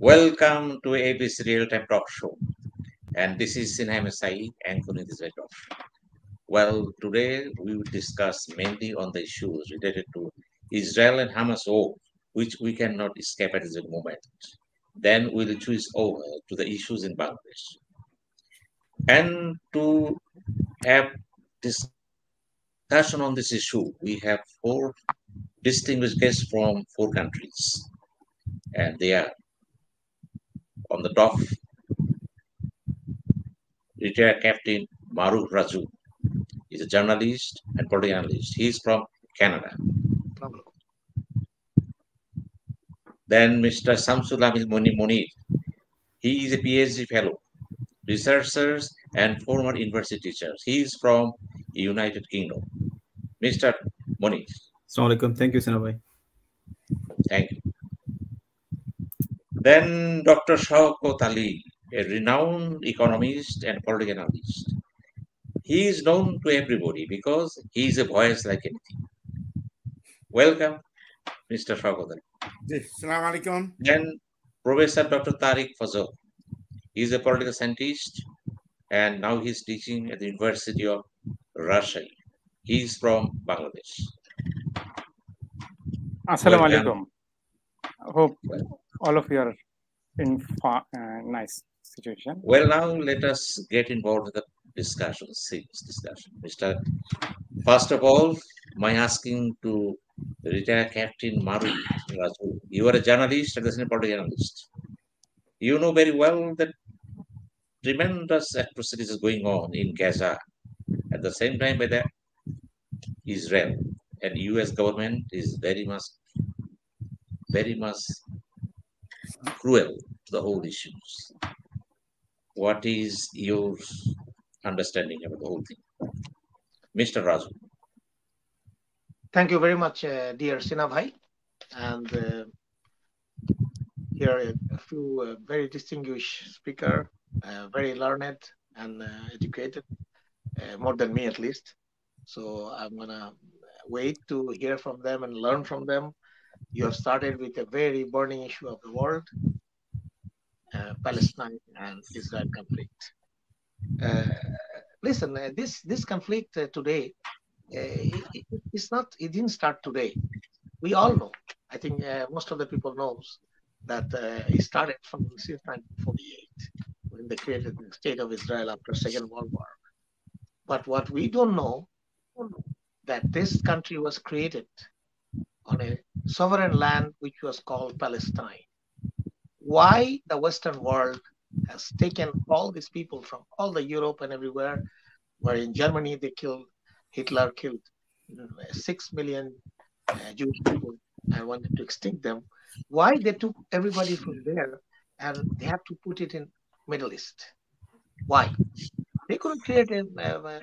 Welcome to ABC Real Time Talk Show. And this is Sinha MA Sayeed, anchoring this talk show. Well, today we will discuss mainly on the issues related to Israel and Hamas war, which we cannot escape at this moment. Then we'll choose over to the issues in Bangladesh. And to have discussion on this issue, we have four distinguished guests from four countries. And they are on the top, retired Captain Maru Raju. He's a journalist and political analyst. He's from Canada. Then Mr. Samsul Hamid Munir. He is a PhD fellow, researcher, and former university teacher. He is from United Kingdom. Mr. Munir. Assalamu alaikum. Thank you, Sinha. Thank you. Then Dr. Shaukat Ali, a renowned economist and political analyst. He is known to everybody because he is a voice like anything. Welcome, Mr. Shaukat Ali. Assalamu alaikum. Then Professor Dr. Tariq Fazal. He is a political scientist and now he's teaching at the University of Russia. He is from Bangladesh. Assalamu alaikum. I hope all of you are in nice situation. Well, now let us get involved with the discussion, serious discussion. First of all, my asking to retired Captain Maru Raju. You are a journalist and a political analyst. You know very well that tremendous atrocities is going on in Gaza. At the same time, by the Israel and U.S. government is very much cruel to the whole issues. What is your understanding about the whole thing, Mr. Raju? Thank you very much, dear Sinha Bhai, and here a few very distinguished speakers, very learned and educated, more than me at least. So I'm gonna wait to hear from them and learn from them. You have started with a very burning issue of the world, Palestine and Israel conflict. Listen, this conflict today, it didn't start today. We all know. I think most of the people knows that it started since 1948 when they created the state of Israel after Second World War. But what we don't know that this country was created on a sovereign land which was called Palestine. Why the Western world has taken all these people from all the Europe and everywhere, where in Germany Hitler killed 6 million Jewish people and wanted to extinct them. Why they took everybody from there and they have to put it in Middle East? Why? They could create a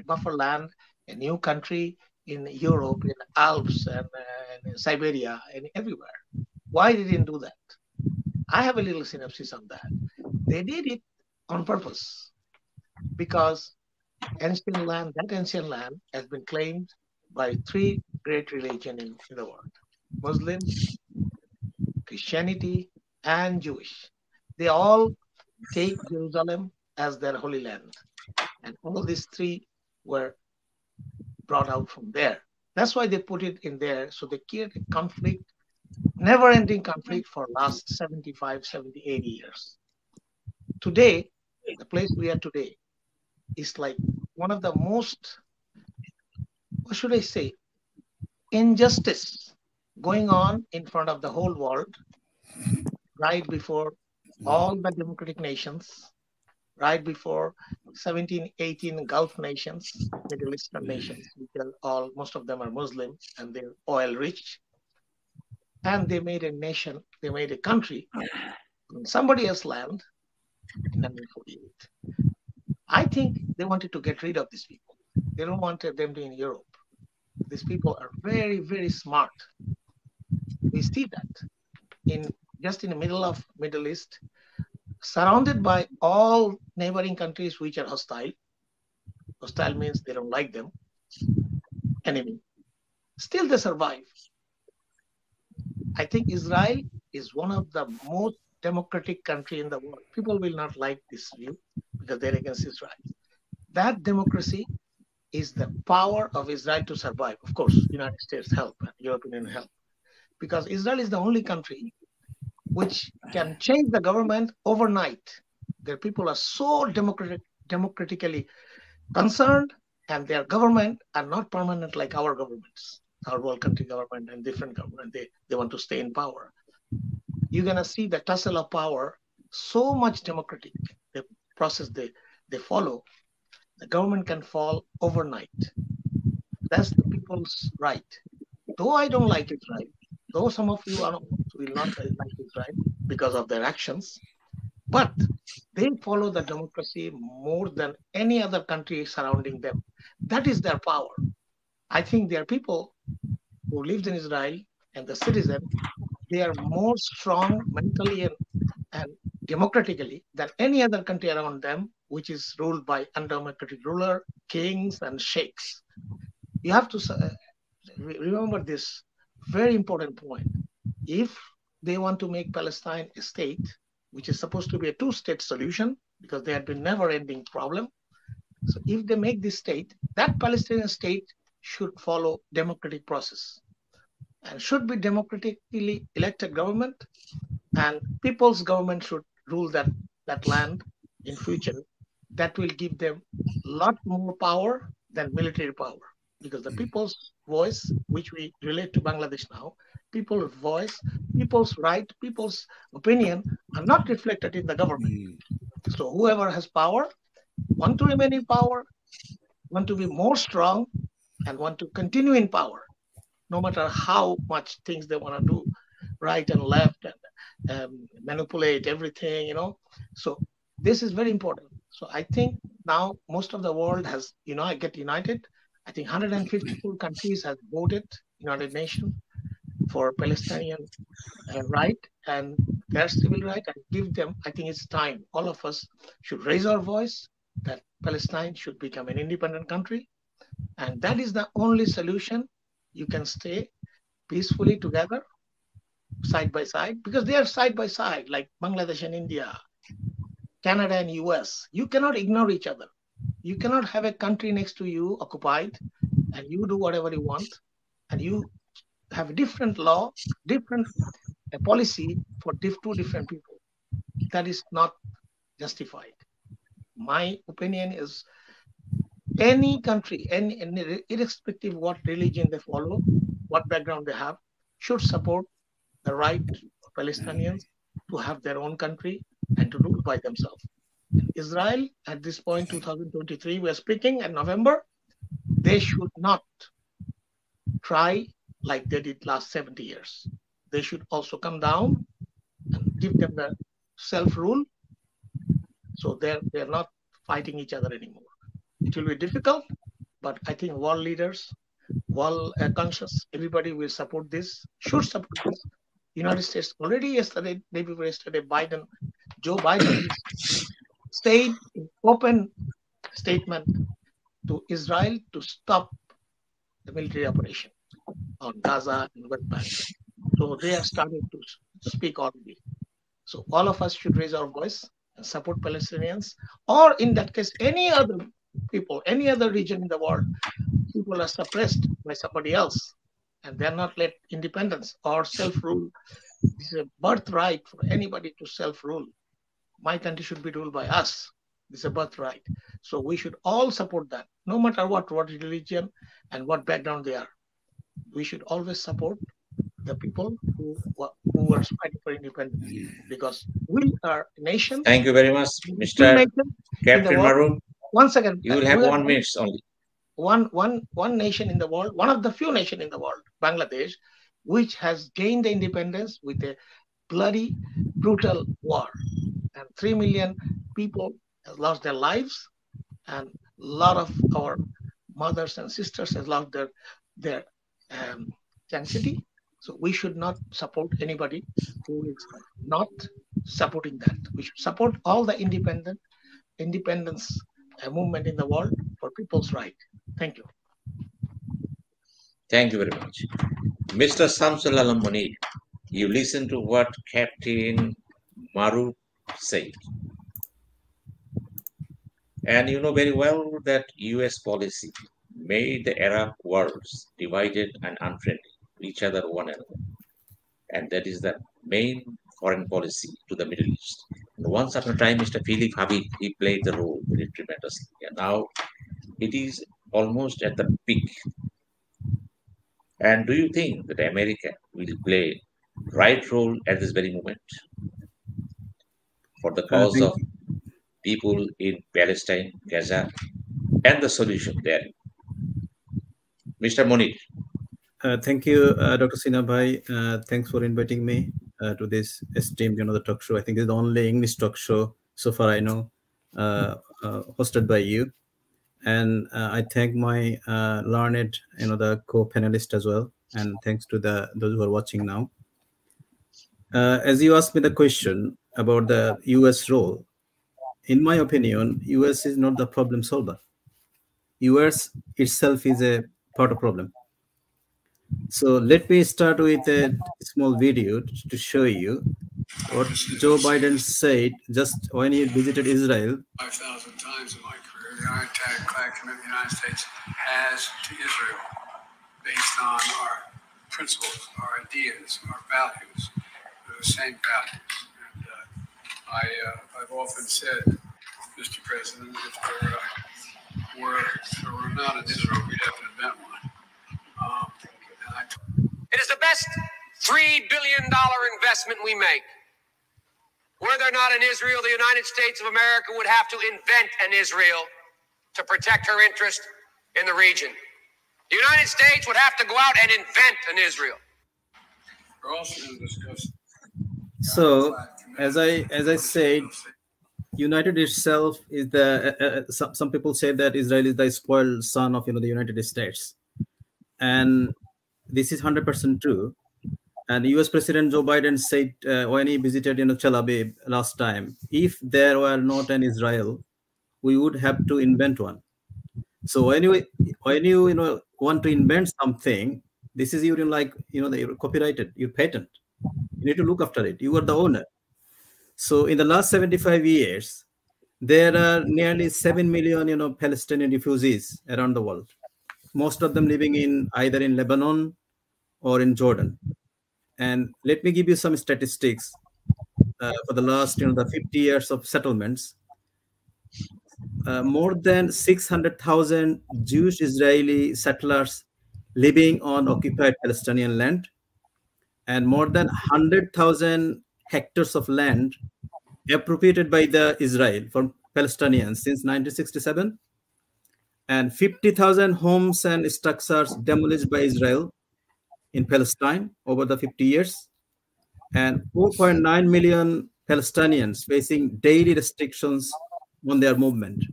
buffer land, a new country in Europe, in Alps and in Siberia and everywhere. Why they didn't do that? I have a little synopsis on that. They did it on purpose because that ancient land has been claimed by three great religions in the world: Muslims, Christianity, and Jewish. They all take Jerusalem as their holy land. And all these three were brought out from there. That's why they put it in there. So they created a conflict, never-ending conflict for last 75, 70, 80 years. Today, the place we are today is like one of the most, what should I say, injustice going on in front of the whole world, right before all the democratic nations, right before 17, 18 Gulf nations, Middle Eastern nations, which are most of them are Muslim and they're oil rich. And they made a nation, they made a country on somebody else's land in 1948. I think they wanted to get rid of these people. They don't want them to be in Europe. These people are very, very smart. We see that just in the middle of Middle East, surrounded by all neighboring countries which are hostile. Hostile means they don't like them. Enemy. Still they survive. I think Israel is one of the most democratic country in the world. People will not like this view because they're against Israel. That democracy is the power of Israel to survive. Of course, United States help and European Union help, because Israel is the only country which can change the government overnight. Their people are so democratically concerned, and their government are not permanent like our governments, our world country government and different government. They want to stay in power. You're gonna see the tussle of power so much democratic. The process they follow, the government can fall overnight. That's the people's right. Though I don't like Israel, though some of you will not like Israel because of their actions, but they follow the democracy more than any other country surrounding them. That is their power. I think there are people who lived in Israel and the citizen, they are more strong mentally and democratically than any other country around them, which is ruled by undemocratic ruler, kings, and sheikhs. You have to remember this very important point. If they want to make Palestine a state, which is supposed to be a two-state solution, because they had been never-ending problem. So if they make this state, that Palestinian state should follow democratic process and should be democratically elected government, and people's government should rule that land in future. That will give them a lot more power than military power, because the people's voice, which we relate to Bangladesh now, people's voice, people's right, people's opinion are not reflected in the government. So whoever has power want to remain in power, want to be more strong, and want to continue in power, no matter how much things they want to do, right and left, and manipulate everything, So this is very important. So I think now most of the world has, get united. I think 154 countries have voted United Nations for Palestinian right and their civil right, and give them. I think it's time. All of us should raise our voice that Palestine should become an independent country, and that is the only solution. You can stay peacefully together, side by side, because they are side by side, like Bangladesh and India, Canada and US. You cannot ignore each other. You cannot have a country next to you occupied and you do whatever you want, and you have different law, different policy for two different people. That is not justified. My opinion is any country, any irrespective of what religion they follow, what background they have, should support the right of Palestinians to have their own country and to rule by themselves. And Israel, at this point, 2023, we are speaking in November, they should not try like they did last 70 years. They should also come down and give them the self-rule, so they're not fighting each other anymore. It will be difficult, but I think world leaders, world conscious, everybody will support this, should support this. United States already yesterday, day before yesterday, Joe Biden said in open statement to Israel to stop the military operation on Gaza and West Bank. So they have started to speak already. So all of us should raise our voice and support Palestinians, or in that case, any other people, any other region in the world, people are suppressed by somebody else, and they're not let independence or self-rule. This is a birthright for anybody to self-rule. My country should be ruled by us. This is a birthright. So we should all support that, no matter what religion and what background they are. We should always support the people who are fighting for independence, because we are a nation. Thank you very much, Mr. Captain Maru. One second. You will have 1 minute only. One nation in the world, one of the few nations in the world, Bangladesh, which has gained the independence with a bloody, brutal war. And 3 million people have lost their lives, and a lot of our mothers and sisters have lost their sanctity. So we should not support anybody who is not supporting that. We should support all the independence movement in the world for people's right. Thank you. Thank you very much. Mr. Samsul Alam Munir, you listen to what Captain Maru Said. And you know very well that US policy made the Arab worlds divided and unfriendly to each other, one another. And that is the main foreign policy to the Middle East. And once upon a time, Mr. Philip Habib, he played the role very tremendously. And now it is almost at the peak. And do you think that America will play right role at this very moment for the cause of people in Palestine, Gaza, and the solution there? Mr. Monir. Thank you, Dr. Sinha Bhai. Thanks for inviting me to this esteemed, the talk show. I think it's the only English talk show so far I know, hosted by you. And I thank my learned, the co-panelists as well. And thanks to those who are watching now. As you asked me the question about the US role, in my opinion, US is not the problem solver. US itself is a part of problem. So let me start with a small video to show you what Joe Biden said just when he visited Israel. 5,000 times in my career, the ironclad commitment the United States has to Israel based on our principles, our ideas, our values. They're the same values. And I've often said, Mr. President, if there were not an Israel, we'd have to invent one. It is the best $3 billion investment we make. Were there not an Israel, the United States of America would have to invent an Israel to protect her interest in the region. The United States would have to go out and invent an Israel. We're also going to discuss. So, as I said, United itself is the some people say that Israel is the spoiled son of the United States, and this is 100% true. And US President Joe Biden said when he visited Tel Aviv last time, if there were not an Israel, we would have to invent one. So when you want to invent something, this is the copyrighted, your patent. You need to look after it. You are the owner. So in the last 75 years, there are nearly 7 million Palestinian refugees around the world. Most of them living either in Lebanon or in Jordan. And let me give you some statistics for the last the 50 years of settlements. More than 600,000 Jewish Israeli settlers living on occupied Palestinian land, and more than 100,000 hectares of land appropriated by the Israel from Palestinians since 1967, and 50,000 homes and structures demolished by Israel in Palestine over the 50 years, and 4.9 million Palestinians facing daily restrictions on their movement.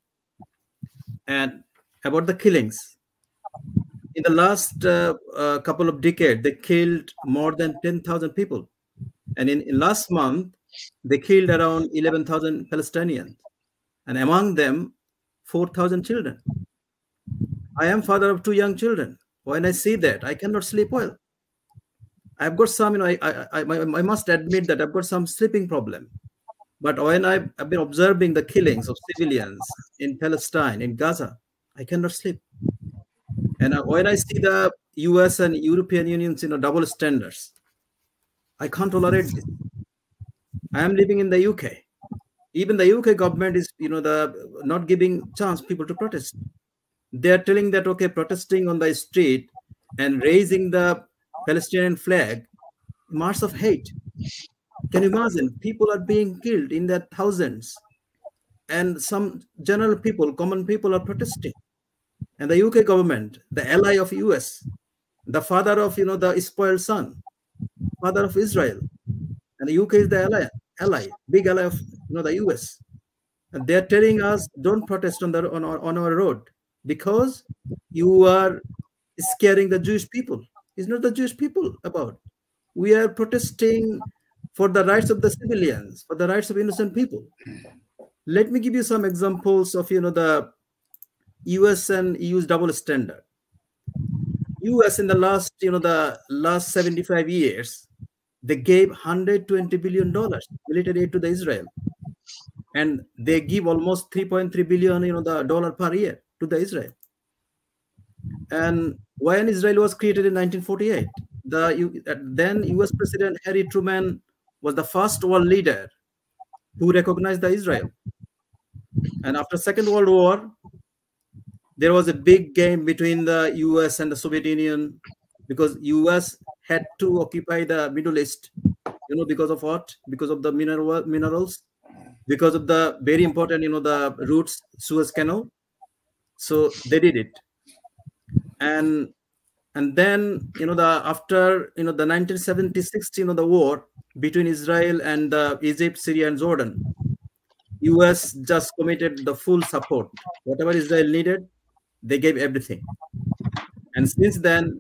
And about the killings, in the last couple of decades, they killed more than 10,000 people. And in last month, they killed around 11,000 Palestinians, and among them, 4,000 children. I am father of 2 young children. When I see that, I cannot sleep well. I've got some, I must admit that I've got some sleeping problem. But when I've been observing the killings of civilians in Palestine, in Gaza, I cannot sleep. And when I see the US and European Union's double standards, I can't tolerate this. I am living in the UK. Even the UK government is, not giving chance people to protest. They are telling that, okay, protesting on the street and raising the Palestinian flag, march of hate. Can you imagine? People are being killed in their thousands, and some general people, common people, are protesting. And the UK government, the ally of US, the father of the spoiled son, father of Israel, and the UK is the ally, big ally of the US, and they're telling us don't protest on our road because you are scaring the Jewish people. It's not the Jewish people about. We are protesting for the rights of the civilians, for the rights of innocent people. Let me give you some examples of the US and EU's double standard. US in the last 75 years, they gave $120 billion military aid to the Israel, and they give almost 3.3 billion, the dollar per year to the Israel. And when Israel was created in 1948, then U.S. President Harry Truman was the first world leader who recognized the Israel. And after Second World War, there was a big game between the U.S. and the Soviet Union, because U.S. had to occupy the Middle East, because of what? Because of the minerals, because of the very important, the routes, Suez Canal. So they did it. And then, after, the 1976, the war between Israel and Egypt, Syria, and Jordan, U.S. just committed the full support. Whatever Israel needed, they gave everything. And since then,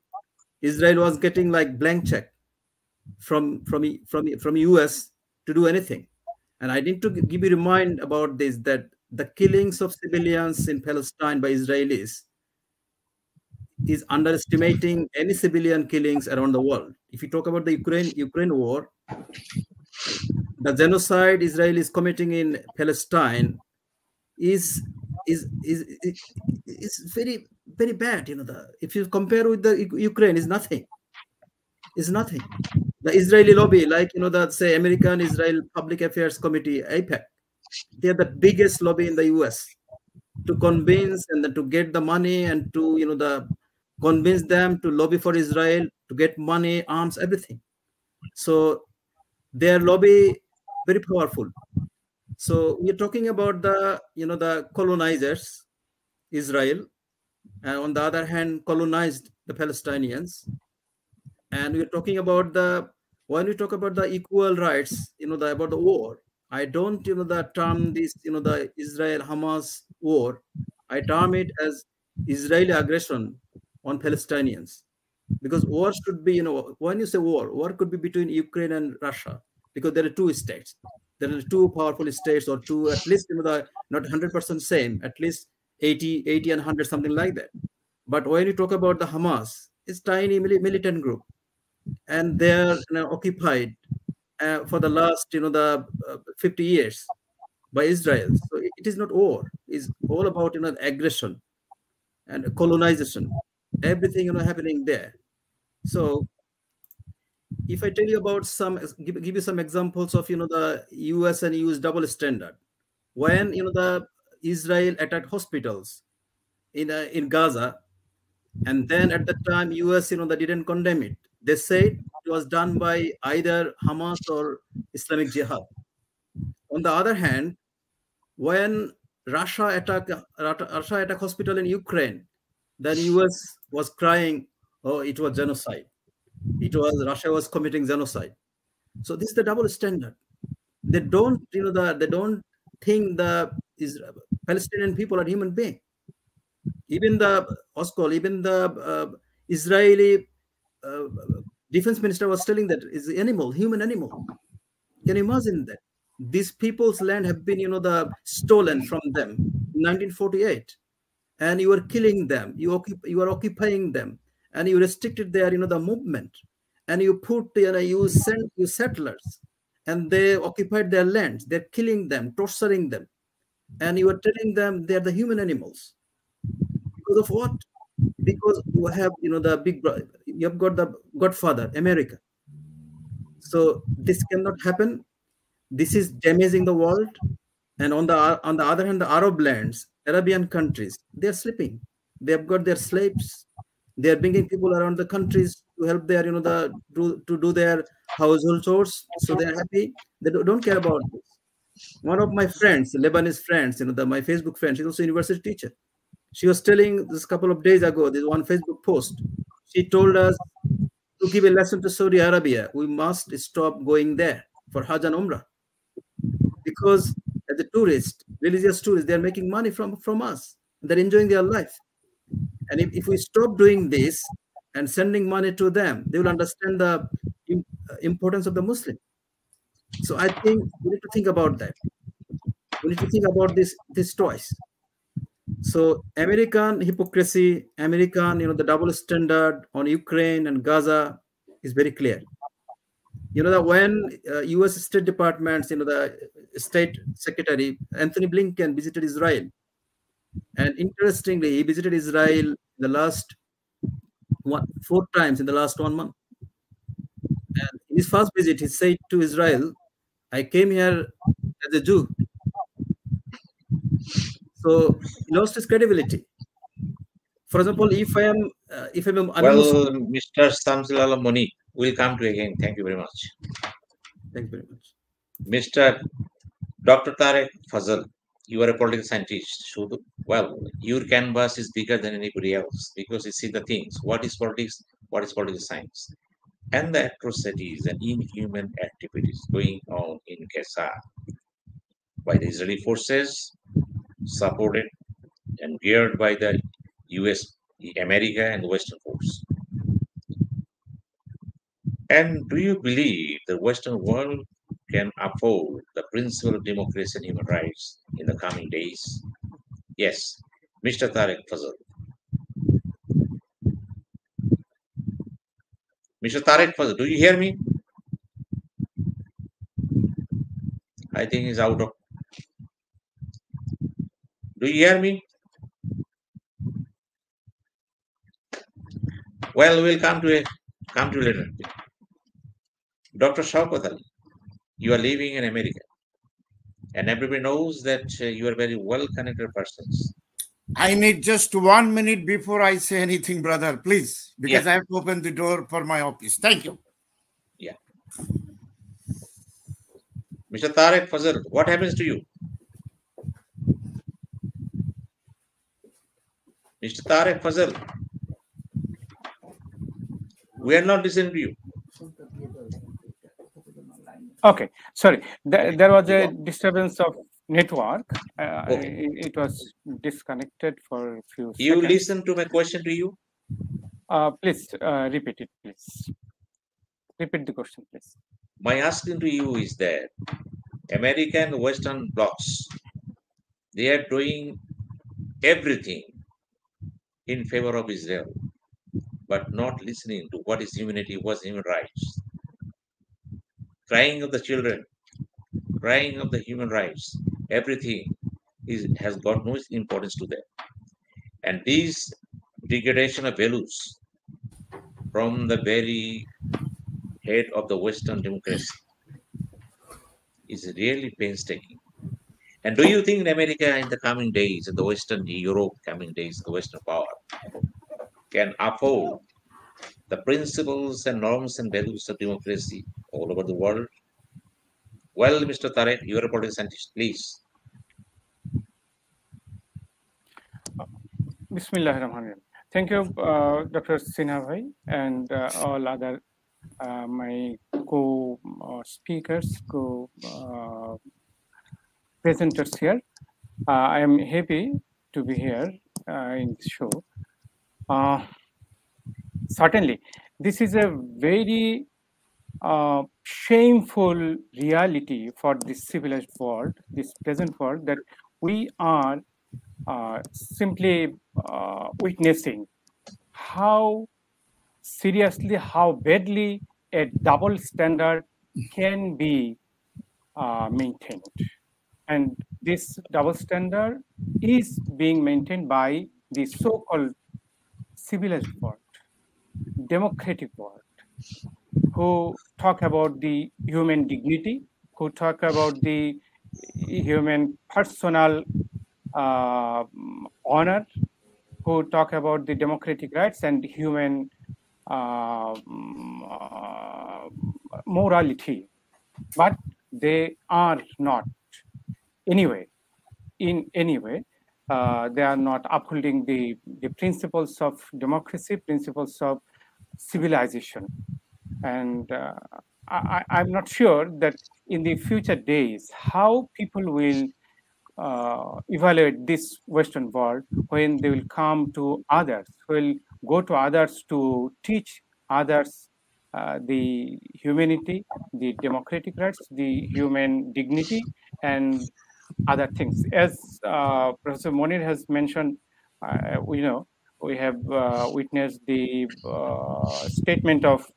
Israel was getting like blank check from U.S. to do anything. And I need to give you a remind about this, that the killings of civilians in Palestine by Israelis is underestimating any civilian killings around the world. If you talk about the Ukraine war, the genocide Israel is committing in Palestine is very, very bad. If you compare with the Ukraine, is nothing. It's nothing. The Israeli lobby, like say American Israel Public Affairs Committee, AIPAC, they are the biggest lobby in the US to convince and then to get the money and to convince them to lobby for Israel, to get money, arms, everything. So their lobby very powerful. So we're talking about the colonizers, Israel, and on the other hand, colonized the Palestinians. And we're talking about when we talk about the equal rights, about the war, I don't, term this, the Israel-Hamas war. I term it as Israeli aggression on Palestinians. Because war should be, when you say war could be between Ukraine and Russia, because there are two states. There are two powerful states, or two, at least, not 100% same, at least 80 and 100, something like that. But when you talk about the Hamas, it's tiny militant group, and they're occupied for the last, 50 years by Israel. So it is not war. It's all about, aggression and colonization, everything, happening there. So if I tell you about give you some examples of, the US and EU's double standard. When, the Israel attacked hospitals in Gaza, and then at the time US, they didn't condemn it. They said it was done by either Hamas or Islamic Jihad. On the other hand, when Russia attacked hospital in Ukraine, then US was crying, oh, it was genocide. Russia was committing genocide. So this is the double standard. They don't, they don't think the Palestinian people are human beings. Even the Oskol, even the Israeli defense minister was telling that is human animal. Can you imagine that? These people's land have been, stolen from them in 1948, and you are killing them. You are occupying them, and you restricted their, the movement, and you put, you sent settlers, and they occupied their lands. They're killing them, torturing them, and you are telling them they're the human animals. Because of what? Because you have, the big brother. You have got the godfather, America. So this cannot happen. This is damaging the world. And on the other hand, the Arab lands, Arabian countries, they're sleeping. They have got their slaves. They are bringing people around the countries to help their, to do their household chores. So they're happy. They don't care about this. One of my friends, Lebanese friends, my Facebook friend, she's also a university teacher. She was telling this couple of days ago, this one Facebook post. She told us to give a lesson to Saudi Arabia. We must stop going there for Hajj and Umrah. Because as a tourist, religious tourists, they're making money from us. They're enjoying their life. And if we stop doing this and sending money to them, they will understand the importance of the Muslim. So I think we need to think about that. We need to think about this twice. So American hypocrisy, American, the double standard on Ukraine and Gaza is very clear. that when U.S. State Department's, the State Secretary Anthony Blinken visited Israel, and interestingly, he visited Israel the last 4 times in the last 1 month. And in his first visit, he said to Israel, "I came here as a Jew." So he lost his credibility. For example, if I'm Well, Mr. Samsilala Moni, we'll come to again. Thank you very much. Thank you very much. Mr. Dr. Tarek Fazal, you are a political scientist. Well, your canvas is bigger than anybody else because you see the things. What is politics? What is political science? And the atrocities and inhuman activities going on in Gaza by the Israeli forces, supported and geared by the US, America, and the Western force. And do you believe the Western world can uphold the principle of democracy and human rights in the coming days? Yes, Mr. Tarek Fazal. Mr. Tarek Fazal, do you hear me? I think he's out of. Do you hear me? Well, we'll come to later. Dr. Shaukat Ali, you are living in America, and everybody knows that you are very well-connected persons. I need just 1 minute before I say anything, brother, please, because I have to open the door for my office. Thank you. Yeah. Mr. Tarek Fazal, what happens to you? Mr. Tarek Fazal, we are not listening to you. Okay, sorry. There was a disturbance of network. It was disconnected for a few You seconds. listen to my question to you? Please repeat it, please. Repeat the question, please. My asking to you is that American Western blocs, they are doing everything in favor of Israel, but not listening to what is humanity, what is human rights. Crying of the children, crying of the human rights, everything has got no importance to them. And this degradation of values from the very head of the Western democracy is really painstaking. And do you think in America in the coming days, in the Western Europe coming days, the Western power can uphold the principles and norms and values of democracy all over the world? Well, Mr. Tarek, you are a political scientist, please. Bismillahirrahmanirrahim. Thank you, Dr. Sinha bhai, and all other my co-speakers, co-presenters here. I am happy to be here in the show. Certainly, this is a very shameful reality for this civilized world, this present world, that we are simply witnessing how seriously, how badly a double standard can be maintained. And this double standard is being maintained by the so-called civilized world, democratic world, who talk about the human dignity, who talk about the human personal honor, who talk about the democratic rights and human morality, but they are not in any way, they are not upholding the principles of democracy, principles of civilization. And I'm not sure that in the future days, how people will evaluate this Western world when they will come to others, will go to others to teach others the humanity, the democratic rights, the human dignity, and other things. As Professor Monir has mentioned, we have witnessed the statement of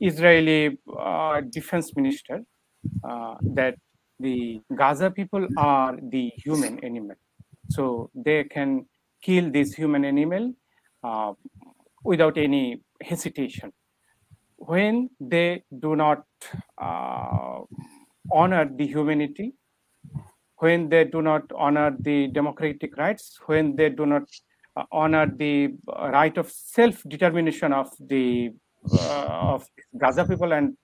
Israeli defense minister that the Gaza people are the human animal, so they can kill this human animal without any hesitation. When they do not honor the humanity, when they do not honor the democratic rights, when they do not honor the right of self-determination of the of Gaza people and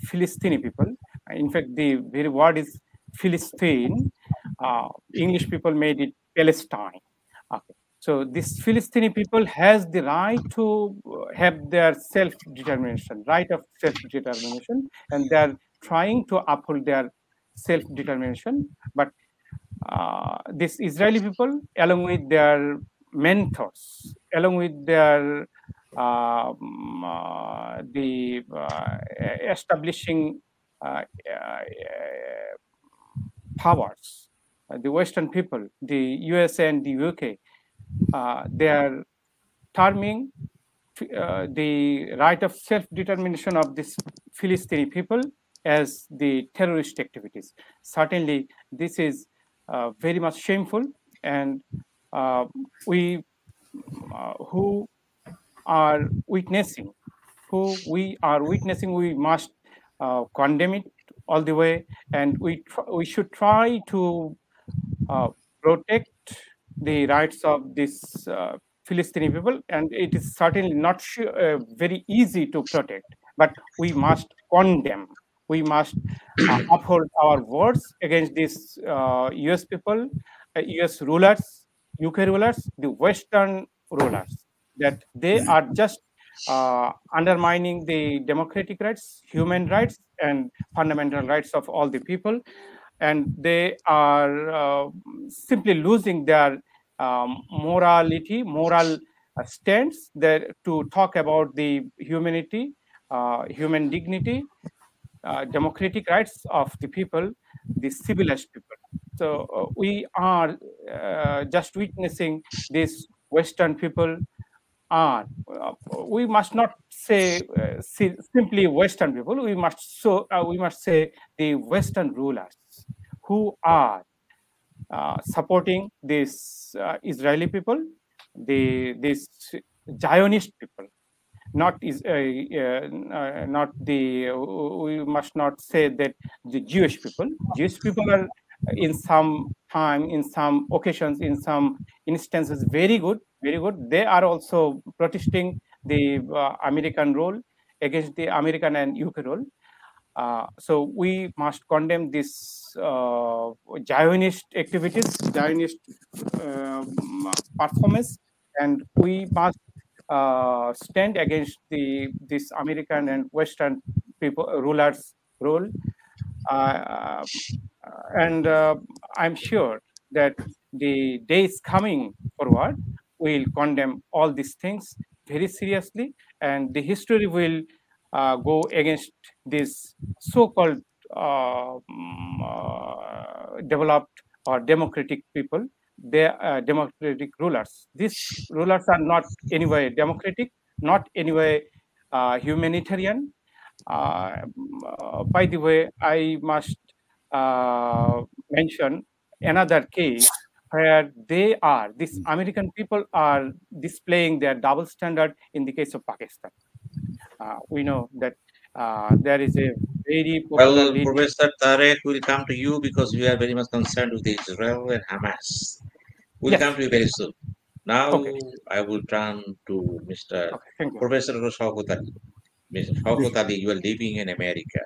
Philistine people. In fact, the very word is Philistine. English people made it Palestine. Okay. So this Philistine people has the right to have their self-determination, right of self-determination, and they are trying to uphold their self-determination. But these Israeli people, along with their mentors, along with their establishing powers, the Western people, the USA and the UK, they are terming the right of self-determination of this Philistine people as the terrorist activities. Certainly, this is very much shameful, and we who are witnessing, we must condemn it all the way, and we should try to protect the rights of this Philistine people, and it is certainly not very easy to protect, but we must condemn. We must uphold our words against these US people, US rulers, UK rulers, the Western rulers, that they are just undermining the democratic rights, human rights, and fundamental rights of all the people. And they are simply losing their moral stance there to talk about the humanity, human dignity, democratic rights of the people, the civilized people. So we are just witnessing these Western people are. We must not say simply Western people. We must say the Western rulers who are supporting these Israeli people, these Zionist people, not not the. We must not say that the Jewish people. Jewish people are in some time, in some occasions, in some instances, very good, very good. They are also protesting the American rule against the American and UK rule. So we must condemn this Zionist activities, Zionist performance, and we must stand against this American and Western people rulers' rule. And I'm sure that the days coming forward will condemn all these things very seriously, and the history will go against this so-called developed or democratic people, they democratic rulers. These rulers are not anyway democratic, not anyway humanitarian. By the way, I must mention another case where these American people are displaying their double standard in the case of Pakistan. We know that there is a very popular Well, leader. Professor Tarek will come to you because we are very much concerned with Israel and Hamas. We'll Yes. come to you very soon. Now, Okay. I will turn to Mr. Okay, thank you. Professor Shaukat Ali. Mr. Shaukat Ali, you are living in America.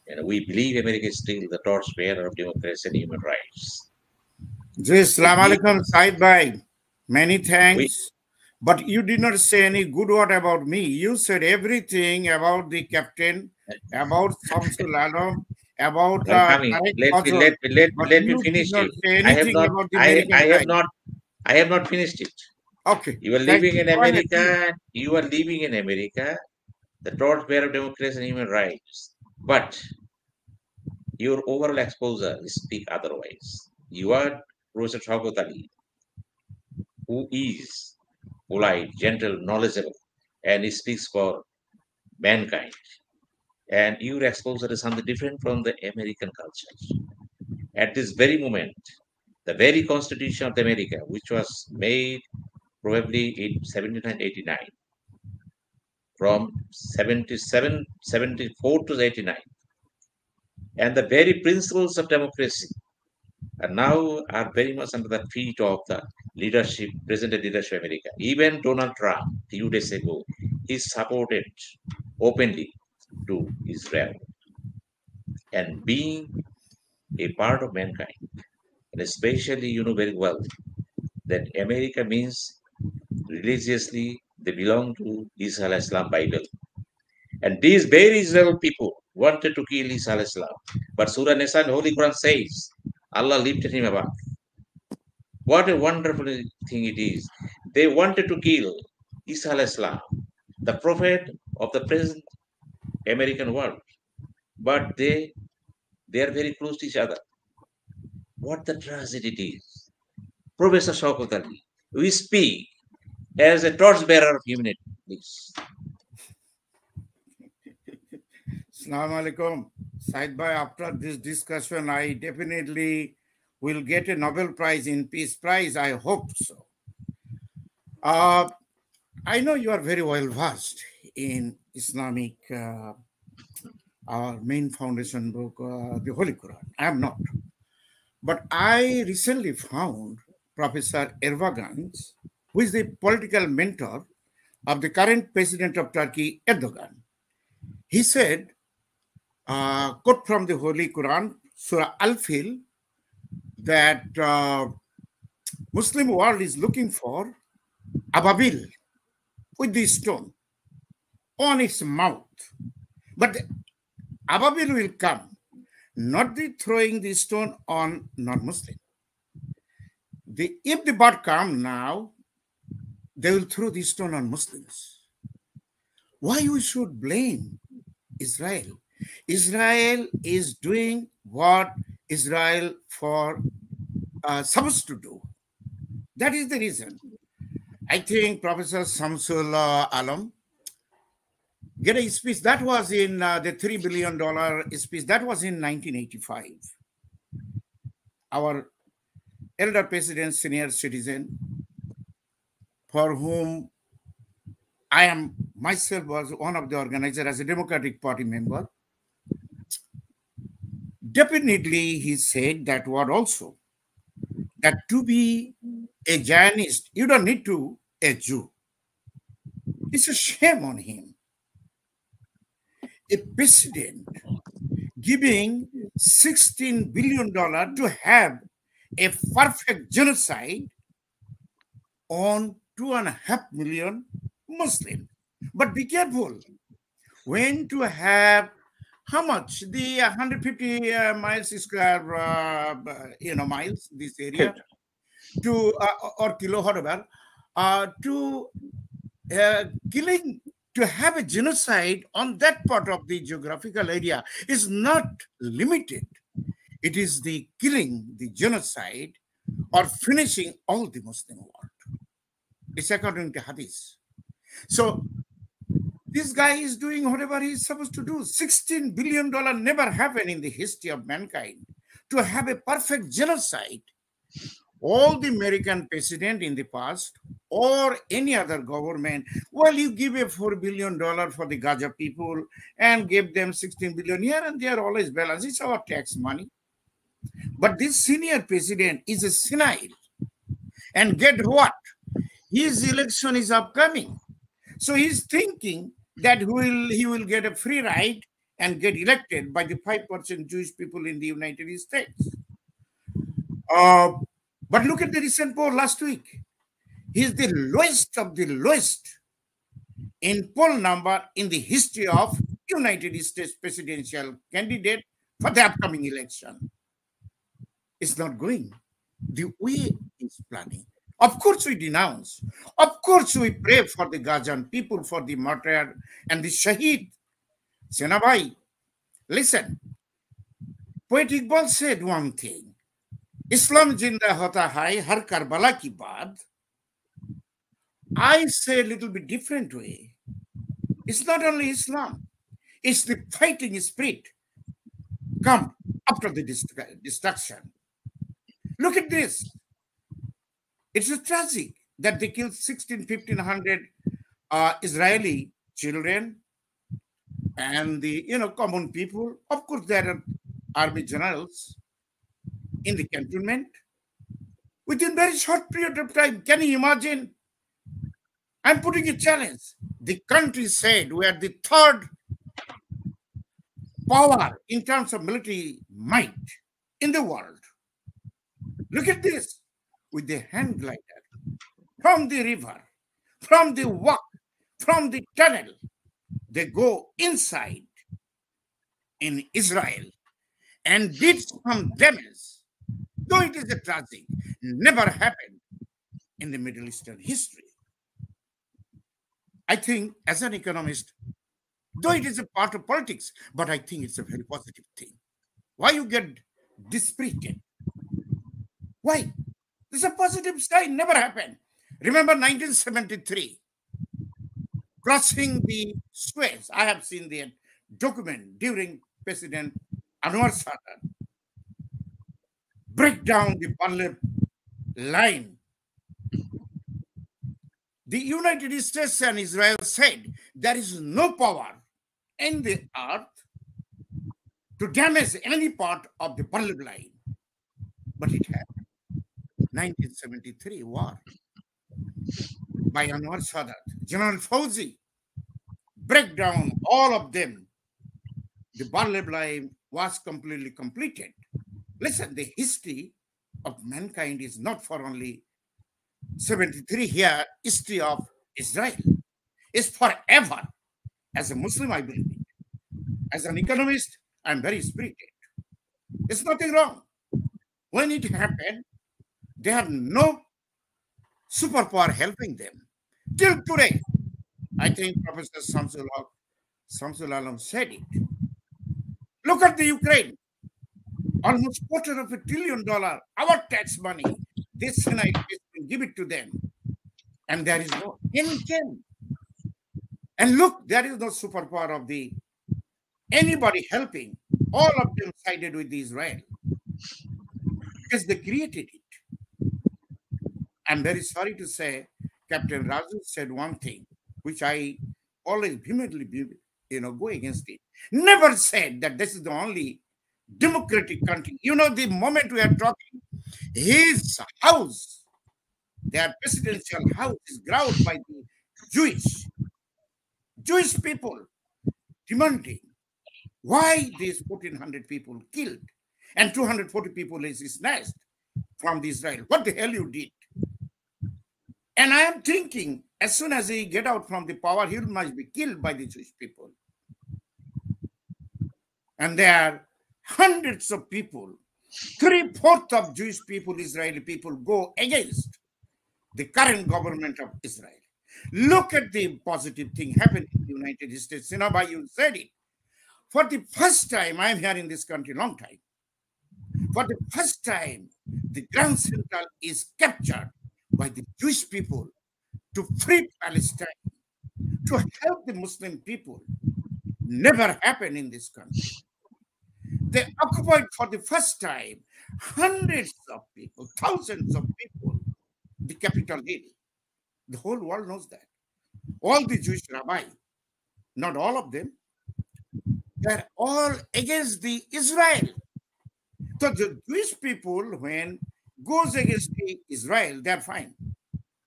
And we believe America is still the torchbearer of democracy and human rights. Assalamu alaikum, Said Bhai. Many thanks. We, But you did not say any good word about me. You said everything about the captain, about Samsul Alam, about I'm coming. Tarek Let me Fazl. let me You did finish not you. say I have anything not about the American side. I have not finished it. Okay. You are Thank living you. in Go ahead, America. You are living in America, the torchbearer of democracy and human rights. But your overall exposure speak otherwise. You are Professor Shaukat Ali, who is polite, gentle, knowledgeable, and he speaks for mankind. And your exposure is something different from the American culture. At this very moment, the very Constitution of America, which was made probably in 1789, from 74 to 89, and the very principles of democracy and now are very much under the feet of the leadership, present leadership of America. Even Donald Trump, few days ago, he supported openly to Israel. And being a part of mankind, and especially you know very well that America means religiously they belong to Isa Islam Bible. And these very Israel people wanted to kill Isa Islam. But Surah Nisa, the Holy Quran says, Allah lifted him above. What a wonderful thing it is. They wanted to kill Isa Islam, the prophet of the present American world. But they are very close to each other. What the tragedy it is. Professor Shaukat Ali, we speak as a torchbearer of humanity. Please. Assalamu alaikum. Said Bhai, after this discussion, I definitely will get a Nobel Prize in Peace Prize. I hope so. I know you are very well versed in Islamic, our main foundation book, the Holy Quran. I am not. But I recently found Professor Ervagans, who is the political mentor of the current president of Turkey, Erdogan. He said, quote from the Holy Quran, Surah Al-Fil, that Muslim world is looking for ababil with the stone on its mouth. But the ababil will come, not the throwing the stone on non-Muslim. If the bird come now, they will throw the stone on Muslims. Why we should blame Israel? Israel is doing what Israel supposed to do. That is the reason. I think Professor Samsul Alam get a speech that was in the $3 billion speech that was in 1985. Our elder president, senior citizen, for whom I am myself was one of the organizers as a Democratic Party member. Definitely, he said that word also, that to be a Zionist, you don't need to a Jew. It's a shame on him. A president giving $16 billion to have a perfect genocide on 2.5 million Muslims. But be careful when to have how much the 150 miles square miles this area to or kilo whatever to killing to have a genocide on that part of the geographical area is not limited. It is the killing, the genocide, or finishing all the Muslim world. It's according to Hadith. So this guy is doing whatever he's supposed to do. $16 billion never happened in the history of mankind to have a perfect genocide. All the American president in the past or any other government, well, you give a $4 billion for the Gaza people and give them 16 billion here and there, always balanced. It's our tax money. But this senior president is a senile. And get what? His election is upcoming. So he's thinking that he will get a free ride and get elected by the 5% Jewish people in the United States. But look at the recent poll last week. He's the lowest of the lowest in poll number in the history of United States presidential candidate for the upcoming election. It's not going the way he's planning. Of course we denounce. Of course we pray for the Gazan people, for the martyr and the Shaheed. Senabhai, listen. Poet Iqbal said one thing. Islam jinda hota hai har Karbala ki baad. I say a little bit different way. It's not only Islam, it's the fighting spirit come after the destruction. Look at this. It's a tragic that they killed 1,500 Israeli children and the common people. Of course, there are army generals in the cantonment within very short period of time. Can you imagine? I'm putting a challenge. The country said we are the third power in terms of military might in the world. Look at this with the hand glider from the river, from the walk, from the tunnel. They go inside in Israel and did some damage. Though it is a tragic, never happened in the Middle Eastern history. I think as an economist, though it is a part of politics, but I think it's a very positive thing. Why you get dispirited? Why? This is a positive sign, never happened. Remember 1973, crossing the Suez. I have seen the document during President Anwar Sadat. Break down the Bangla line. The United States and Israel said there is no power in the earth to damage any part of the Bangla line. But it happened. 1973 war by Anwar Sadat, General Fauzi, break down all of them. The Bangla line was completely completed. Listen, the history of mankind is not for only 73 here, history of Israel is forever. As a Muslim, I believe it. As an economist, I'm very spirited. It's nothing wrong. When it happened, they had no superpower helping them. Till today, I think Professor Samsul Alam said it. Look at the Ukraine. Almost $250 billion, our tax money. This United States will give it to them. And there is no income. And look, there is no superpower of the anybody helping. All of them sided with Israel because they created it. I'm very sorry to say, Captain Raju said one thing, which I always vehemently, go against it. Never said that this is the only democratic country. The moment we are talking, his house, their presidential house, is growled by the Jewish people demanding why these 1,400 people killed and 240 people is snatched from the Israel. What the hell you did? And I am thinking, as soon as he get out from the power, he must be killed by the Jewish people. And there are hundreds of people, 3/4 of Jewish people, Israeli people, go against the current government of Israel. Look at the positive thing happening in the United States. You said it. For the first time, I'm here in this country, long time. For the first time, the Grand Central is captured by the Jewish people to free Palestine, to help the Muslim people. Never happened in this country. They occupied for the first time hundreds of people, thousands of people, the Capitol Hill. The whole world knows that. All the Jewish rabbis, not all of them, they're all against the Israel. So the Jewish people, when goes against the Israel, they're fine.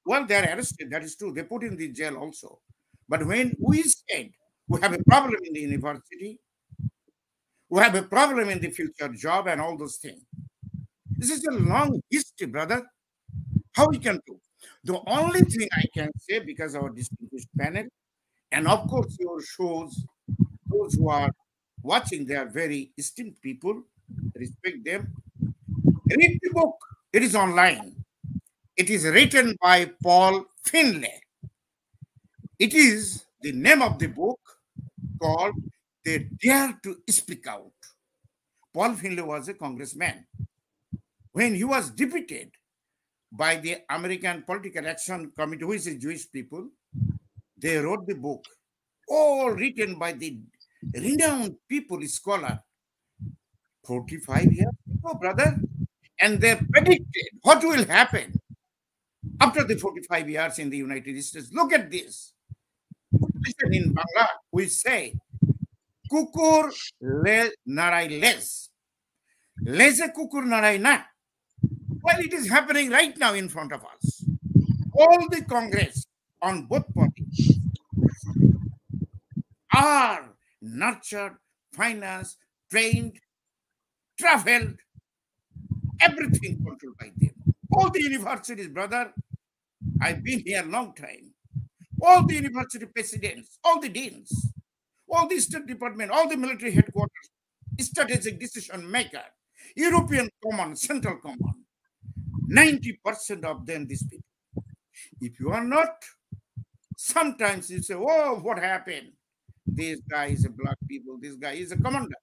Well, they're arrested, that is true. They put in the jail also. But when we said we have a problem in the university, we have a problem in the future job and all those things. This is a long history, brother. How we can do? The only thing I can say, because our distinguished panel, and of course your shows, those who are watching, they are very esteemed people. Respect them. Read the book. It is online. It is written by Paul Finlay. It is the name of the book called They Dare to Speak Out. Paul Finlay was a congressman. When he was defeated by the American Political Action Committee, who is a Jewish people, they wrote the book, all written by the renowned people, scholar, 45 years ago, brother. And they predicted what will happen after the 45 years in the United States. Look at this. Listen, in Bangla, we say, Kukur le narai les. Leze kukur narai na. Well, it is happening right now in front of us. All the Congress on both parties are nurtured, financed, trained, traveled, everything controlled by them. All the universities, brother, I've been here a long time. All the university presidents, all the deans, all the state department, all the military headquarters, strategic decision maker, European command, central command, 90% of them, these people. If you are not, sometimes you say, oh, what happened? This guy is a black people, this guy is a commander.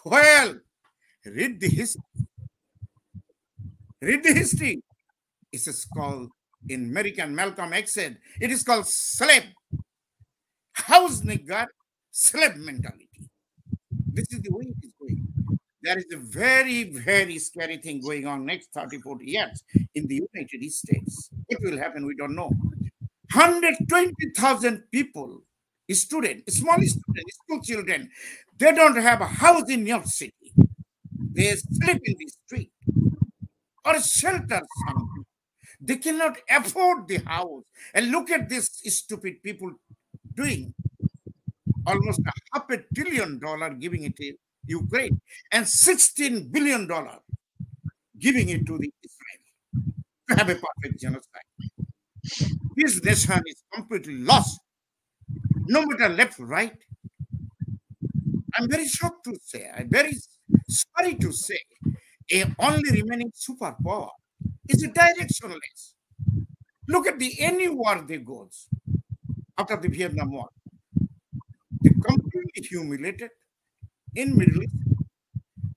Well, read the history. Read the history. It's called, in American, Malcolm X said, it is called slave. House nigger, slave mentality. This is the way it is going. There is a very, very scary thing going on next 30, 40 years in the United States. What will happen, we don't know. 120,000 people, students, small students, school children, they don't have a house in your city. They sleep in the street or shelter somewhere. They cannot afford the house. And look at this stupid people doing. Almost $500 billion giving it to Ukraine and $16 billion giving it to the Israel to have a perfect genocide. This nation is completely lost, no matter left or right. I'm very shocked to say, I'm very sorry to say, a only remaining superpower is directionless. Look at any war they goes after the Vietnam War. They completely humiliated in Middle East.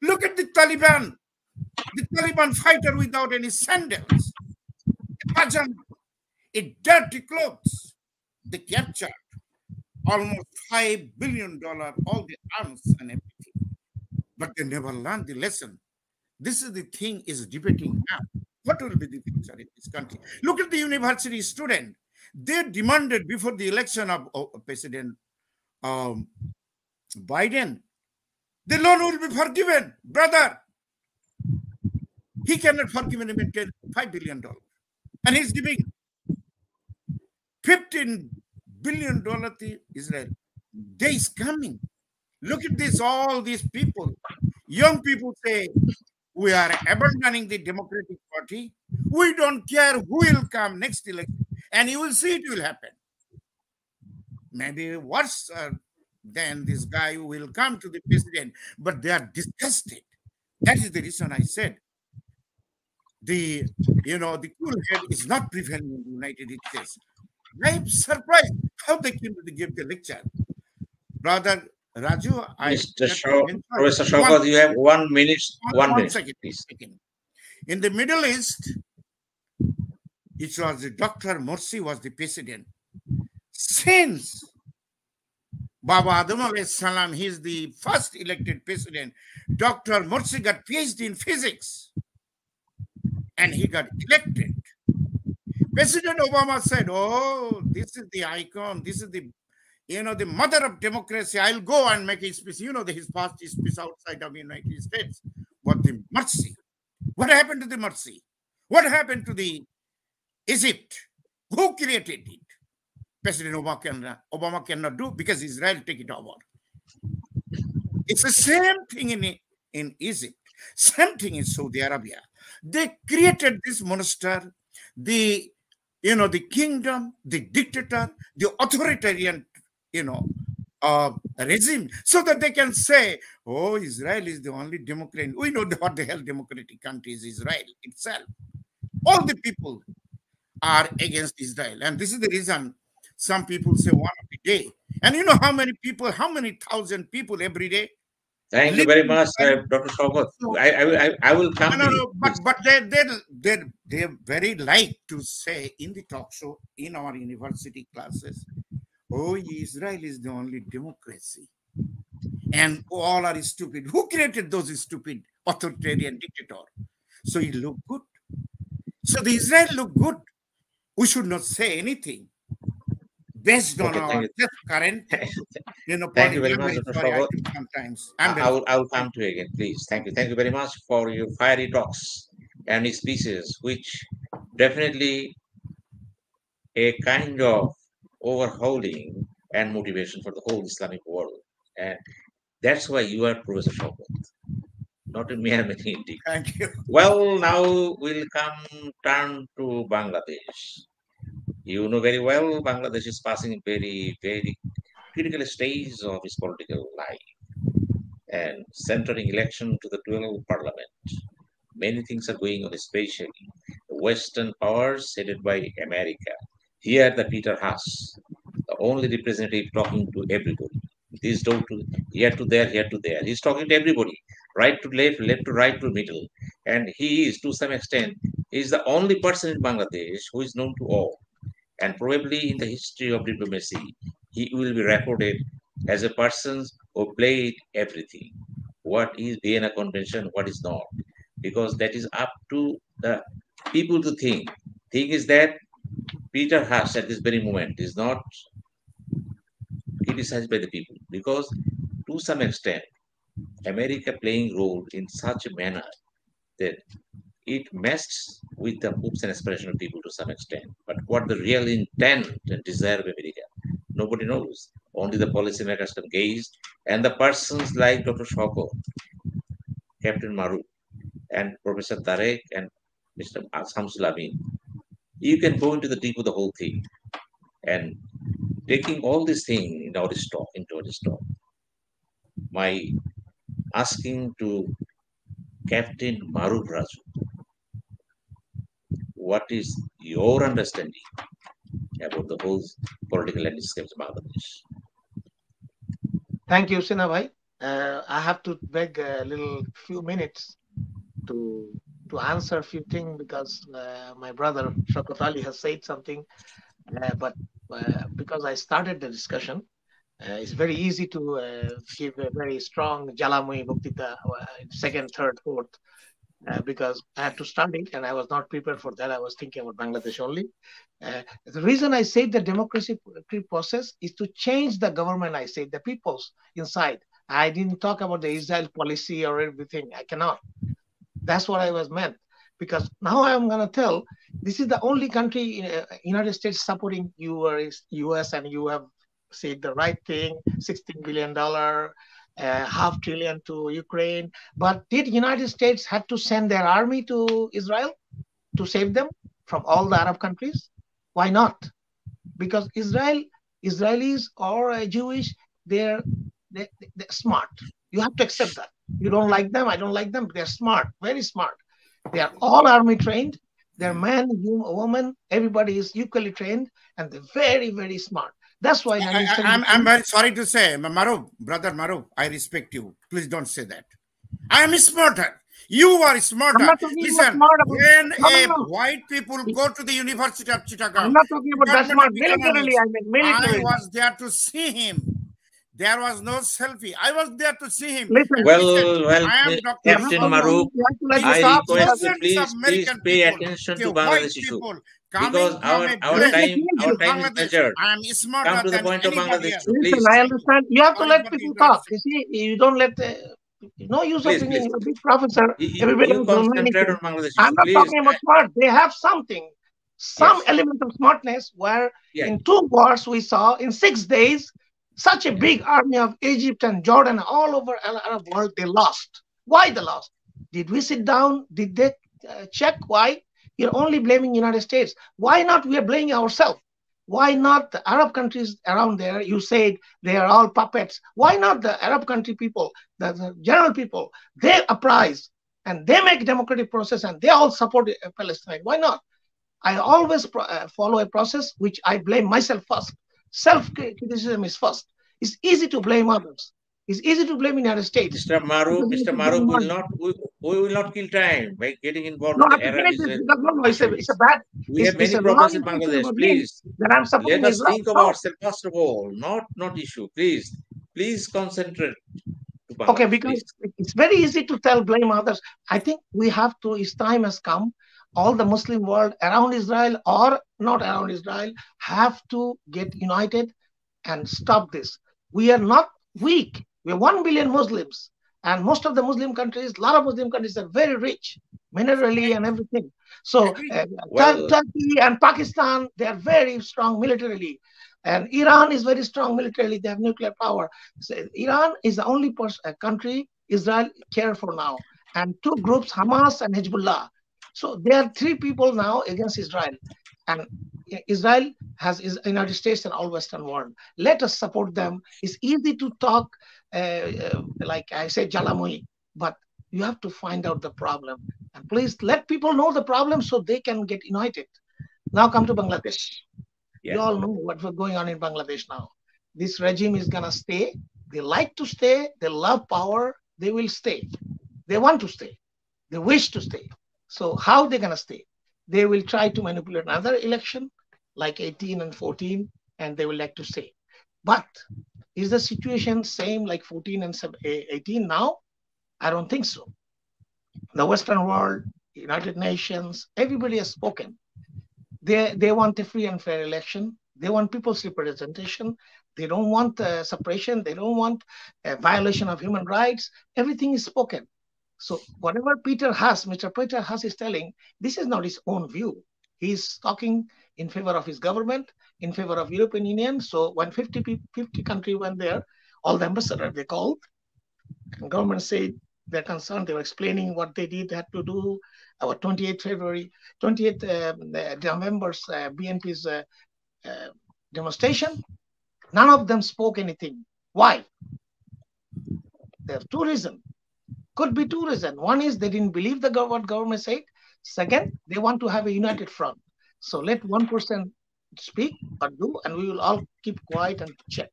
Look at the Taliban fighter without any sandals, a pajama, a dirty clothes. They captured almost $5 billion, all the arms and everything. But they never learned the lesson. This is the thing is debating now. What will be the future in this country? Look at the university student. They demanded before the election of President Biden, the loan will be forgiven. Brother, he cannot forgive even $5 billion. And he's giving $15 billion to Israel. Day is coming. Look at this, all these people. Young people say, we are abandoning the Democratic Party. We don't care who will come next election. And you will see it will happen. Maybe worse than this guy who will come to the president. But they are disgusted. That is the reason I said the cool head is not prevailing in the United States. I'm surprised how they came to give the lecture. Brother Raju, Professor Shaukat, you have 1 minute. One minute, second, please. In the Middle East, it was Dr. Morsi was the president. Since Baba Adam alayhi salam, he is the first elected president. Dr. Morsi got PhD in physics, and he got elected. President Obama said, "Oh, this is the icon. This is the the mother of democracy. I'll go and make a speech. His past speech outside of the United States. But the mercy. What happened to the mercy? What happened to the Egypt? Who created it? President Obama cannot do because Israel take it over. It's the same thing in Egypt. Same thing in Saudi Arabia. They created this monster, the kingdom, the dictator, the authoritarian regime, so that they can say, oh, Israel is the only democratic. We know what the hell democratic country is Israel itself. All the people are against Israel. And this is the reason some people say one of the day. And you know how many people, how many thousand people every day? Thank you very much, Dr. Shaukat. I will come to you. But they very like to say in the talk show, in our university classes, oh, Israel is the only democracy. And all are stupid. Who created those stupid authoritarian dictator? So it look good. So the Israel look good. We should not say anything based on Okay, our thank just current, you. Thank you very much, Dr. sorry, I Shogor. think sometimes I will come to you again, please. Thank you. Thank you very much for your fiery talks and speeches, which definitely a kind of overhauling and motivation for the whole Islamic world. And that's why you are Professor Shogor, not a mere indeed. Thank you. Well, now we'll turn to Bangladesh. You know very well, Bangladesh is passing a very, very critical stage of its political life and centering election to the 12th parliament. Many things are going on, especially the Western powers headed by America. Here, the Peter Haas, the only representative talking to everybody. This door to here to there, here to there. He's talking to everybody, right to left, left to right to middle. And he is, to some extent, is the only person in Bangladesh who is known to all. And probably in the history of diplomacy, he will be recorded as a person who played everything. What is Vienna Convention, what is not? Because that is up to the people to think. Thing is that Peter Haas at this very moment is not criticized by the people because to some extent America playing role in such a manner that it messes with the hopes and aspirations of people to some extent. But what the real intent and desire of America, nobody knows. Only the policymakers can gauge, and the persons like Dr. Shoko, Captain Maru, and Professor Tarek, and Mr. Samsul Amin, you can go into the deep of the whole thing. And taking all this thing into our stock, my asking to Captain Maru Raju, what is your understanding about the whole political landscape of Bangladesh? Thank you, Sinha bhai. I have to beg a little few minutes to answer a few things because my brother Shaukat Ali has said something, but because I started the discussion, it's very easy to give a very strong Jalamui Bhaktita second, third, fourth, because I had to study and I was not prepared for that. I was thinking about Bangladesh only. The reason I said the democracy process is to change the government, I said, the people's inside. I didn't talk about the Israel policy or everything. I cannot. That's what I was meant. Because now I'm going to tell, this is the only country in United States supporting US, and you have said the right thing, $16 billion, $500 billion to Ukraine. But did United States have to send their army to Israel to save them from all the Arab countries? Why not? Because Israelis or Jewish, they're smart. You have to accept that. You don't like them, I don't like them, but they're smart, very smart. They are all army trained. They're men, women, everybody is equally trained, and they're very, very smart. That's why I'm very sorry to say, Maru, brother Maru, I respect you. Please don't say that. I am smarter. You are smarter. Listen, when white people go to the University of Chittagong, I'm not talking about that smart. Militarily, I mean militarily. I was there to see him. There was no selfie. I was there to see him. Listen, well, I am Captain Maru, I request you please pay attention to Bangladesh issue. Because our time is measured. I am smarter. Come to the point of Bangladesh issue, listen, please. I understand. You have to let people talk. You see, you don't let no use of being a big professor. Everybody you concentrate on Bangladesh issue, I'm not please. talking about smart. They have something, some element of smartness where in 2 wars we saw in 6 days, such a big army of Egypt and Jordan all over the Arab world, they lost. Why they lost? Did we sit down? Did they check why? You're only blaming United States. Why not we are blaming ourselves? Why not the Arab countries around there? You said they are all puppets. Why not the Arab country people, the general people? They uprise and they make democratic process and they all support Palestine. Why not? I always follow a process which I blame myself first. Self-criticism is first. It's easy to blame others. It's easy to blame the United States. Mr. Maru we will not kill time by getting involved No, in I the have to Arab finish this Israel. because no, it's a bad. We have It's many a wrong problems in impression Bangladesh. about me Please that I'm let supporting us Islam. think of No. ourselves first of all, not issue. Please concentrate to Okay, Bangladesh, because please. it's very easy to tell blame others. I think we have to, its time has come. All the Muslim world around Israel or not around Israel have to get united and stop this. We are not weak. We are 1 billion Muslims. And most of the Muslim countries, a lot of Muslim countries are very rich, minerally and everything. So Agree. Well, Turkey and Pakistan, they are very strong militarily. And Iran is very strong militarily. They have nuclear power. So Iran is the only country Israel care for now. And two groups, Hamas and Hezbollah. So there are three people now against Israel. And Israel has United States and all Western world. Let us support them. It's easy to talk, like I say, Jalamui, but you have to find out the problem. And please let people know the problem so they can get united. Now come to Bangladesh. yeah. You all know what's going on in Bangladesh now. This regime is going to stay. They like to stay. They love power. They will stay. They want to stay. They wish to stay. So how they going to stay? They will try to manipulate another election like 18 and 14, and they will like to stay. But is the situation same like 14 and 18 now? I don't think so. The Western world, United Nations, everybody has spoken. They want a free and fair election. They want people's representation. They don't want suppression. They don't want a violation of human rights. Everything is spoken. So whatever Mr. Peter Haas is telling, this is not his own view. He's talking in favor of his government, in favor of European Union. So when 50 countries went there, all the ambassadors they called, and government said they're concerned. They were explaining what they did, had to do. Our 28th February, 28th November's BNP's demonstration. None of them spoke anything. Why? There are two reasons. Could be two reasons. One is they didn't believe what government said. Second, they want to have a united front. So let one person speak or do, and we will all keep quiet and check.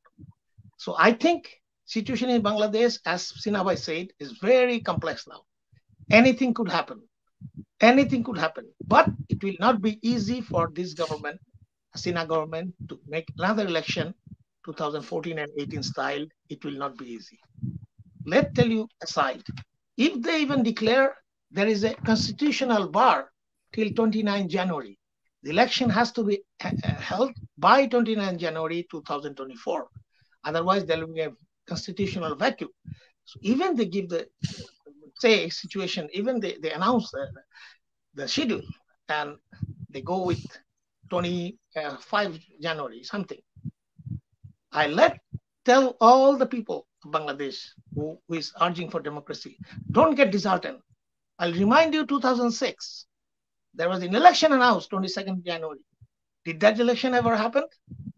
So I think situation in Bangladesh, as Sinha MA said, is very complex now. Anything could happen. Anything could happen. But it will not be easy for this government, Sinha government, to make another election, 2014 and 18 style. It will not be easy. Let's tell you aside, if they even declare there is a constitutional bar till 29 January, the election has to be held by 29 January 2024. Otherwise, there will be a constitutional vacuum. So even they give the say situation, even they announce the schedule and they go with 25 January something. I tell all the people of Bangladesh who is urging for democracy, don't get disheartened. I'll remind you 2006, there was an election announced 22nd January. Did that election ever happen?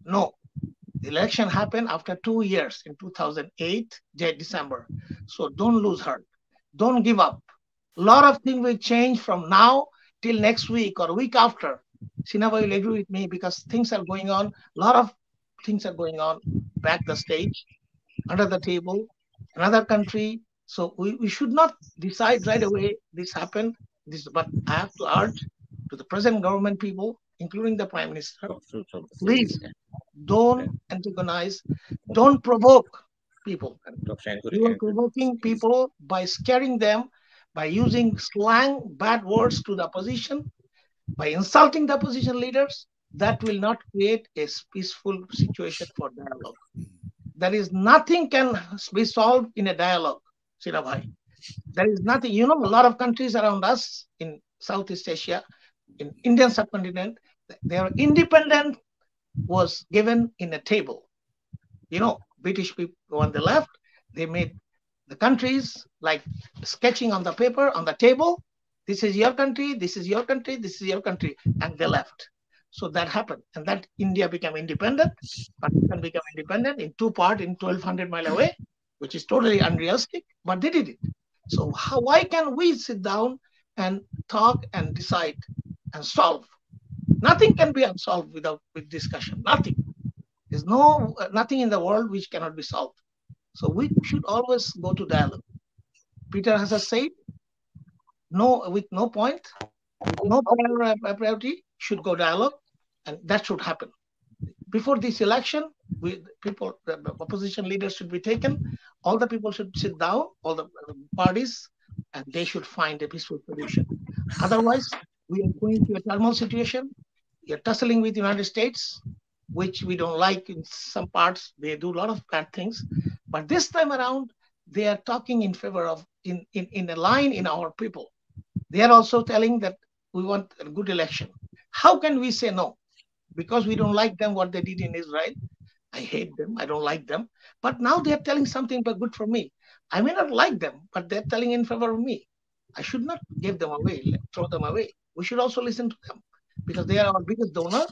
No. The election happened after 2 years in 2008, December. So don't lose heart. Don't give up. A lot of things will change from now till next week or week after. Sinha will agree with me because things are going on. A lot of things are going on back the stage, under the table, another country. So we should not decide right away this happened. But I have to urge to the present government people, including the Prime Minister, please don't antagonize, don't provoke people. You are provoking people by scaring them, by using slang, bad words to the opposition, by insulting the opposition leaders. That will not create a peaceful situation for dialogue. There is nothing can be solved in a dialogue, Sinha bhai. There is nothing. You know, a lot of countries around us in Southeast Asia, in Indian subcontinent, their independence was given in a table. You know, British people on the left, they made the countries like sketching on the paper, on the table. This is your country, this is your country, this is your country, and they left. So that happened, and that India became independent. Pakistan became independent in two parts in 1,200 miles away, which is totally unrealistic, but they did it. So why can we sit down and talk and decide and solve? Nothing can be unsolved with discussion. Nothing. There's nothing in the world which cannot be solved. So we should always go to dialogue. Peter has said, no, with no point, with no priority, should go dialogue, and that should happen. Before this election, the opposition leaders should be taken. All the people should sit down, all the parties, and they should find a peaceful solution. Otherwise, we are going to a turmoil situation. We are tussling with the United States, which we don't like in some parts. They do a lot of bad things. But this time around, they are talking in favor of, in a line in our people. They are also telling that we want a good election. How can we say no? Because we don't like them, what they did in Israel. I hate them. I don't like them. But now they're telling something but good for me. I may not like them, but they're telling in favor of me. I should not give them away, throw them away. We should also listen to them because they are our biggest donor.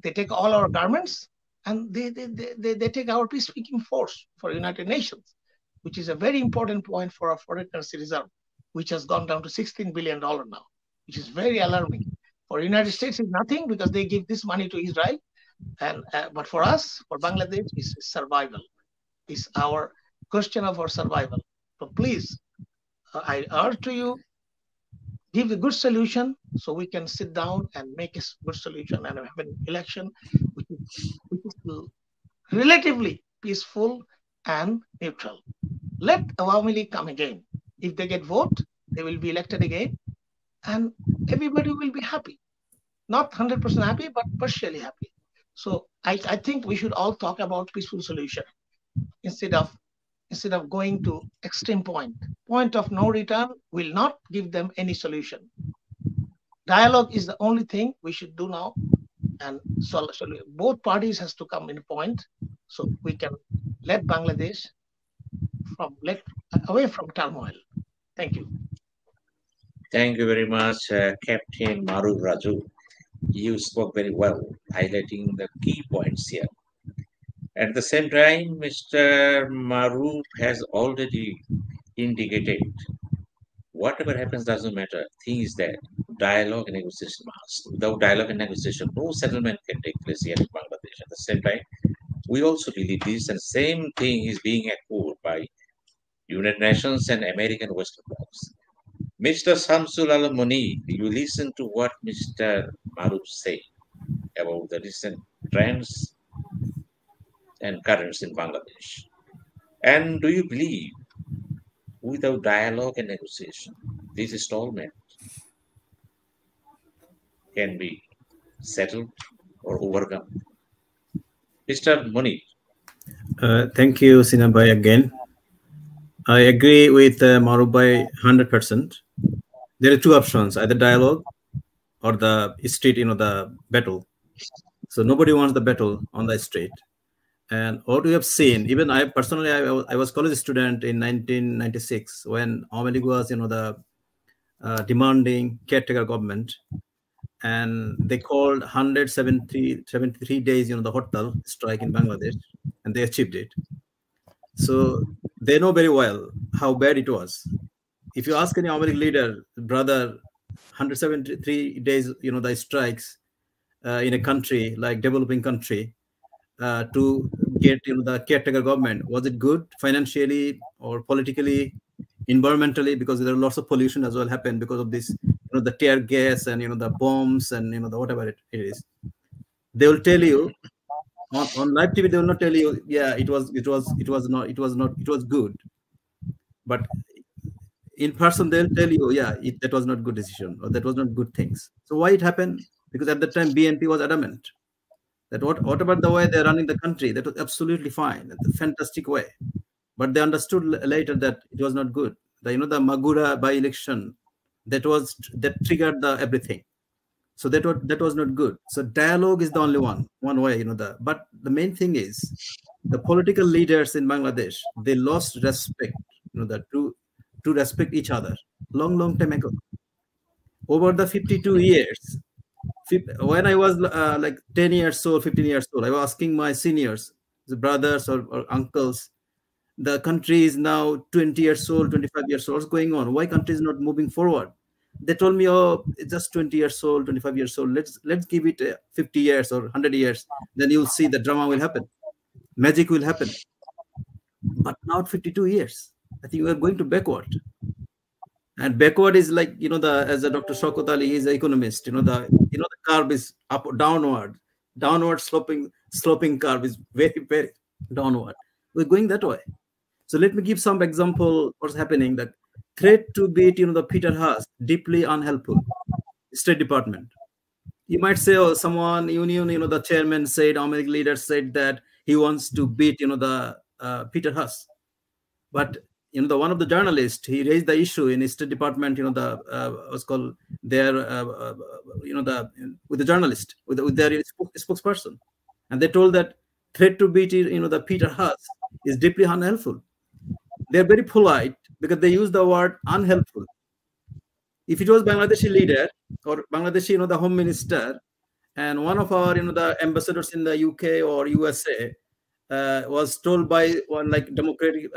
They take all our garments and they take our peacekeeping force for United Nations, which is a very important point for our foreign currency reserve, which has gone down to $16 billion now, which is very alarming. For United States, it's nothing because they give this money to Israel. And but for us, for Bangladesh, it's survival. It's our question of our survival. So please, I urge to you, give a good solution so we can sit down and make a good solution and have an election which is relatively peaceful and neutral. Let Awami League come again. If they get vote, they will be elected again, and everybody will be happy. Not 100% happy, but partially happy. So I think we should all talk about peaceful solution instead of going to extreme point. Point of no return will not give them any solution. Dialogue is the only thing we should do now, and so both parties has to come in point so we can let Bangladesh away from turmoil. Thank you. Thank you very much, Captain Maru Raju. You spoke very well, highlighting the key points here. At the same time, Mr. Maru has already indicated whatever happens doesn't matter. Thing is that dialogue and negotiation must. Without dialogue and negotiation, no settlement can take place here in Bangladesh. At the same time, we also believe this, and same thing is being echoed by United Nations and American Western blocs. Mr. Samsul Alam Moni, you listen to what Mr. Maruf said about the recent trends and currents in Bangladesh. And do you believe without dialogue and negotiation, this installment can be settled or overcome? Mr. Moni. Thank you, Sinha Bhai, again. I agree with Maruf Bhai 100%. There are two options, either dialogue or the street, the battle. So nobody wants the battle on the street. And what we have seen, even I personally, I was college student in 1996 when Awami League was, demanding caretaker government, and they called 173 days, the Hortal strike in Bangladesh, and they achieved it. So they know very well how bad it was. If you ask any Awami League leader, brother, 173 days, the strikes in a country like developing country, to get the caretaker government, was it good financially or politically, environmentally? Because there are lots of pollution as well happened because of this, the tear gas and the bombs and the whatever it is. They will tell you on live TV. They will not tell you, yeah, it was good, but in person they'll tell you, yeah, that was not good decision or that was not good things. So why it happened? Because at the time BNP was adamant that whatever the way they're running the country, that was absolutely fine, a fantastic way. But they understood later that it was not good. The Magura by-election, that triggered the everything. So that was not good. So dialogue is the only one way, but the main thing is the political leaders in Bangladesh, they lost respect, to respect each other long time ago. Over the 52 years, when I was like 10 years old, 15 years old, I was asking my seniors, the brothers or uncles, the country is now 20 years old, 25 years old. What's going on? Why country is not moving forward? They told me, oh, it's just 20 years old, 25 years old. Let's give it 50 years or 100 years. Then you'll see the drama will happen. Magic will happen. But now 52 years. I think we are going to backward. And backward is like, as a Dr. Shaukat Ali, he's an economist. The curve is up, downward sloping curve is very, very downward. We're going that way. So let me give some example what's happening. That threat to beat, the Peter Haas, deeply unhelpful. State Department. You might say, oh, someone union, the chairman said, American leader said that he wants to beat, the Peter Haas. But the one of the journalists, he raised the issue in State Department, what's called their, with the journalist, with their spokesperson, and they told that threat to beat, the Peter Haas is deeply unhelpful. They're very polite because they use the word unhelpful. If it was Bangladeshi leader or Bangladeshi, the home minister, and one of our, the ambassadors in the UK or USA was told by one like Democratic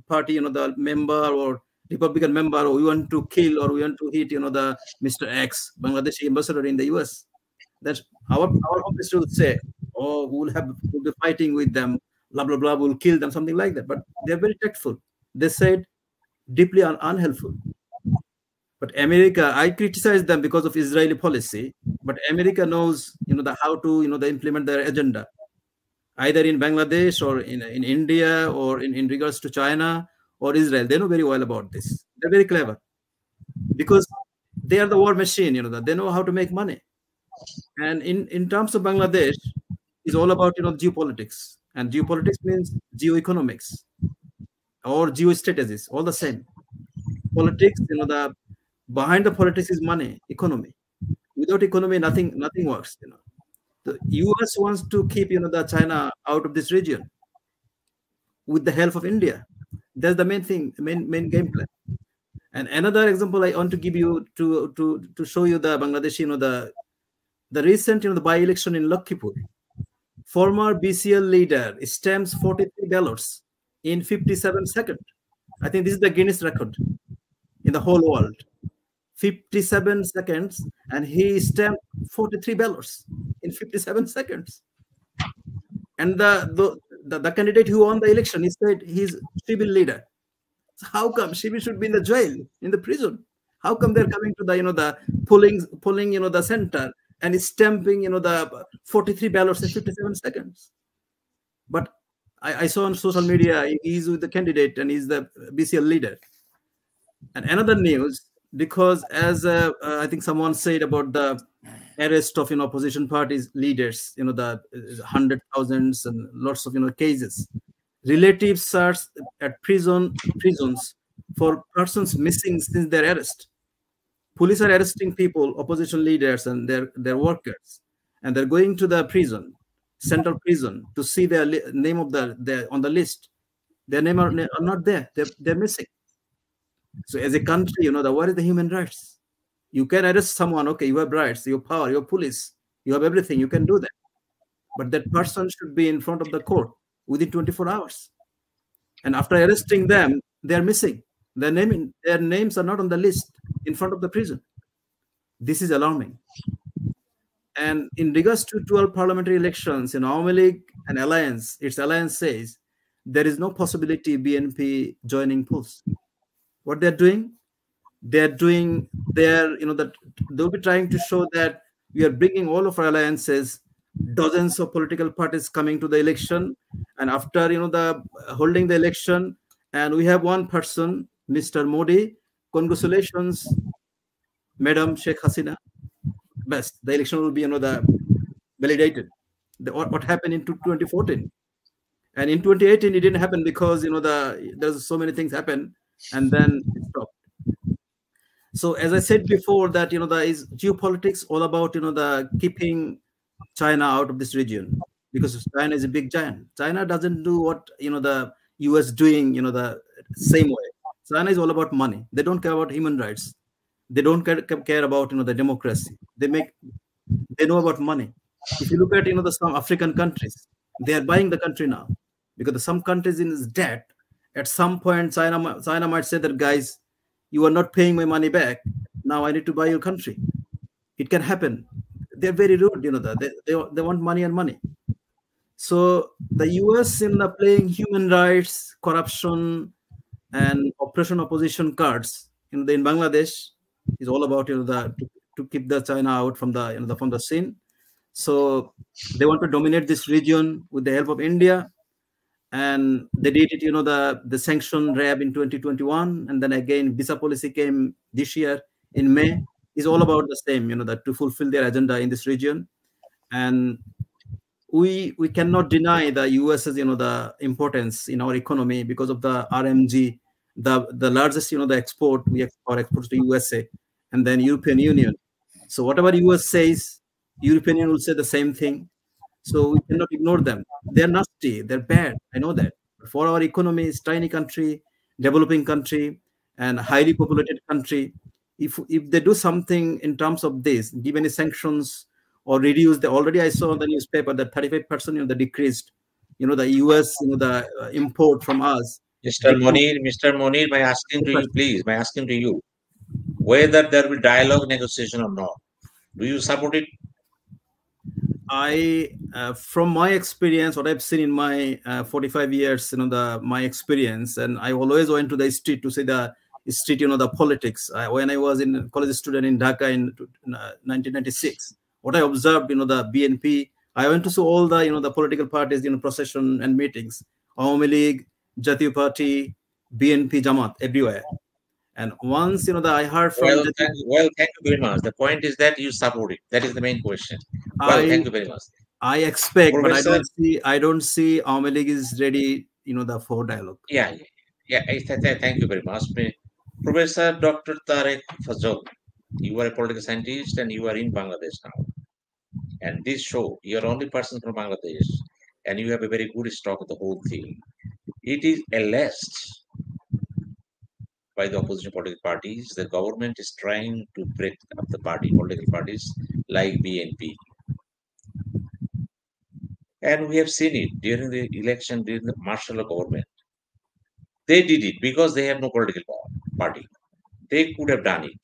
Party, the member or Republican member, or we want to kill or we want to hit, the Mr. X, Bangladeshi ambassador in the US. That's our office will say, oh, we'll be fighting with them, blah, blah, blah, we'll kill them, something like that. But they're very tactful. They said deeply unhelpful. But America, I criticize them because of Israeli policy, but America knows, how to, implement their agenda, either in Bangladesh or in India or in regards to China or Israel. They know very well about this. They're very clever because they are the war machine, they know how to make money. And in terms of Bangladesh, it's all about, geopolitics. And geopolitics means geoeconomics or geostrategies, all the same. Politics, behind the politics is money, economy. Without economy, nothing works. The US wants to keep, the China out of this region with the help of India. That's the main thing, main game plan. And another example I want to give you to show you the Bangladeshi, the recent, the by-election in Lakhimpur. Former BCL leader stamps 43 ballots in 57 seconds. I think this is the Guinness record in the whole world. 57 seconds, and he stamped 43 ballots in 57 seconds. And the candidate who won the election, he said he's civil leader. So how come Shibi should be in the jail, in the prison? How come they're coming to the, the polling, the center and stamping, the 43 ballots in 57 seconds? But I saw on social media, he's with the candidate and he's the BCL leader. And another news, because as I think someone said about the arrest of opposition parties leaders, the 100,000s and lots of cases. Relatives search at prisons for persons missing since their arrest. Police are arresting people, opposition leaders and their workers, and they're going to the prison, central prison, to see their name of on the list. Their name are not there. They're missing. So as a country, what is the human rights? You can arrest someone, okay, you have rights, you have power, you have police, you have everything, you can do that. But that person should be in front of the court within 24 hours. And after arresting them, they're missing. Their names are not on the list in front of the prison. This is alarming. And in regards to 12 parliamentary elections, Awami League and Alliance, its alliance says there is no possibility BNP joining polls. What they're doing, they'll be trying to show that we are bringing all of our alliances, dozens of political parties coming to the election, and after holding the election, and we have one person, Mr. Modi. Congratulations, Madam Sheikh Hasina. Best, the election will be validated. What happened in 2014, and in 2018 it didn't happen because there's so many things happen. And then it stopped. So as I said before, that is geopolitics all about the keeping China out of this region, because China is a big giant. China doesn't do what the US doing the same way. China is all about money. They don't care about human rights. They don't care about the democracy. They know about money. If you look at some African countries, they are buying the country now because some countries in this debt. At some point, China might say that, guys, you are not paying my money back. Now I need to buy your country. It can happen. They're very rude, they want money and money. So the US playing human rights, corruption, and oppression opposition cards in Bangladesh is all about to keep the China out from the scene. So they want to dominate this region with the help of India, and they did it. The sanction RAB in 2021, and then again visa policy came this year in May. Is all about the same. That to fulfill their agenda in this region, and we cannot deny the US's the importance in our economy because of the RMG, the largest the export we exports to USA, and then European Union. So whatever US says, European Union will say the same thing. So we cannot ignore them. They're nasty, they're bad, I know that. For our economy, it's tiny country, developing country, and highly populated country. If they do something in terms of this, give any sanctions or reduce the, already I saw in the newspaper that 35% the decreased, the US, the import from us. Mr. Monir, my asking to you, please, my asking to you, whether there will dialogue negotiation or not. Do you support it? From my experience, what I've seen in my 45 years, my experience, and I always went to the street to see the street, the politics. When I was in college student in Dhaka in 1996, what I observed, the BNP, I went to see all the, the political parties, procession and meetings, Awami League, Jatiya Party, BNP, Jamaat, everywhere. And once, I heard from... Well, thank you very much. The point is that you support it. That is the main question. Well, thank you very much. I expect, Professor, but I don't see Awami League is ready, for dialogue. Yeah. Thank you very much. Professor Dr. Tarek Fazol, you are a political scientist and you are in Bangladesh now. And this show, you are the only person from Bangladesh, and you have a very good stock of the whole thing. It is alleged by the opposition political parties. The government is trying to break up the political parties like BNP. And we have seen it during the election, during the martial law government. They did it because they have no political party. They could have done it.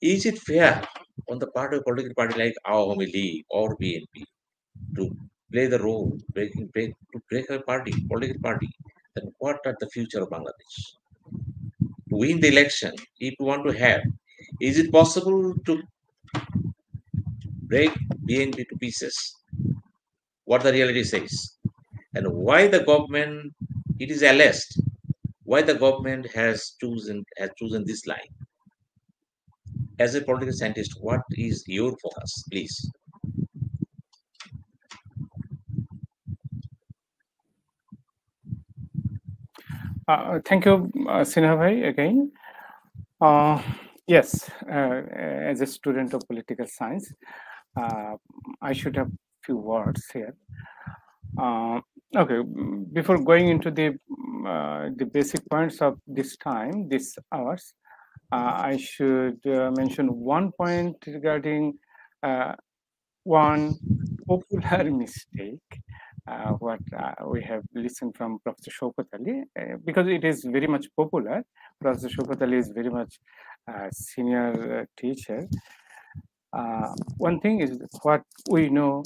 Is it fair on the part of a political party like Awami League or BNP to play the role, to break a political party? Then what are the future of Bangladesh? To win the election, if you want to have, is it possible to break BNP to pieces? What the reality says, and why the government, it is alleged, why the government has chosen this line. As a political scientist, what is your focus, please? Thank you, Sinha bhai, again. Yes, as a student of political science, I should have few words here. Okay, before going into the basic points of this hours, I should mention one point regarding one popular mistake what we have listened from Professor Shaukat Ali, because it is very much popular. Professor Shaukat Ali is very much senior teacher. One thing is what we know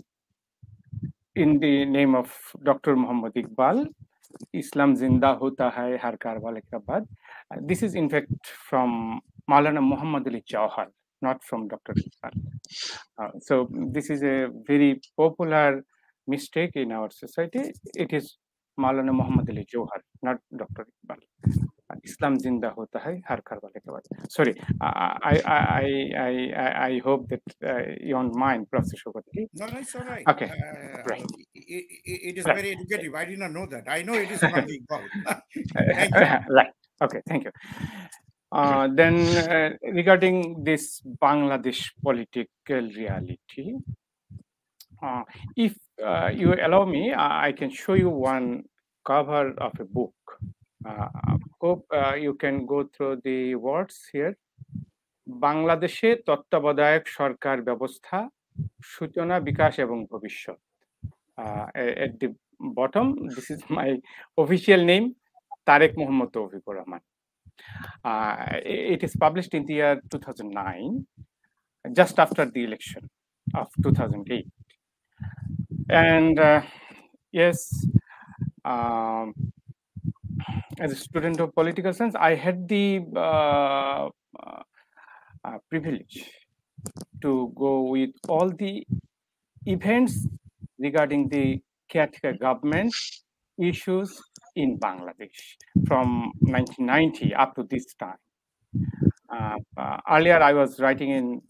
in the name of Dr. Muhammad Iqbal, Islam Zinda Hota Hai Har Karbala Ke Baad. This is in fact from Maulana Muhammad Ali Jawhar, not from Dr. Iqbal. So this is a very popular mistake in our society. It is Maulana Muhammad Ali Jawhar, not Dr. Iqbal. Islam Zinda Hota Hai Har Karbala Ke Baad. Sorry, I hope that you don't mind, Professor Shaukat Ali. No, it's all right. Okay, right. It is very educative. I did not know that. I know it is not Iqbal. Right. Okay, thank you. Then regarding this Bangladesh political reality, if you allow me, I can show you one cover of a book. Hope you can go through the words here. বাংলাদেশে তত্ত্বাবধায়ক সরকার ব্যবস্থা সূচনা বিকাশ এবং ভবিষ্যৎ. At the bottom, this is my official name, Tarek Muhammad Tawfiqur Rahman. It is published in the year 2009, just after the election of 2008. And yes, as a student of political science, I had the privilege to go with all the events regarding the caretaker government issues in Bangladesh from 1990 up to this time. Earlier, I was writing in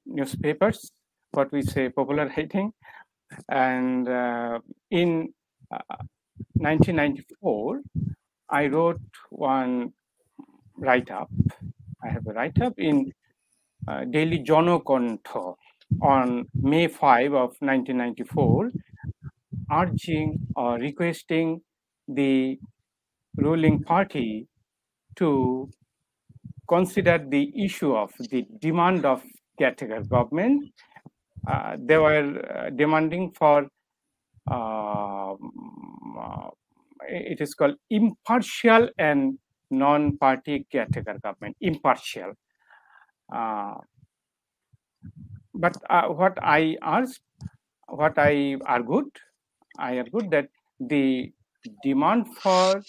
newspapers, what we say popular writing, and in 1994, I wrote one write-up. I have a write-up in Daily Jonokantha on May 5 of 1994, urging or requesting the ruling party to consider the issue of the demand of caretaker government. They were demanding for it is called impartial and non-party caretaker government, impartial. But what I asked, what I argued that the demand for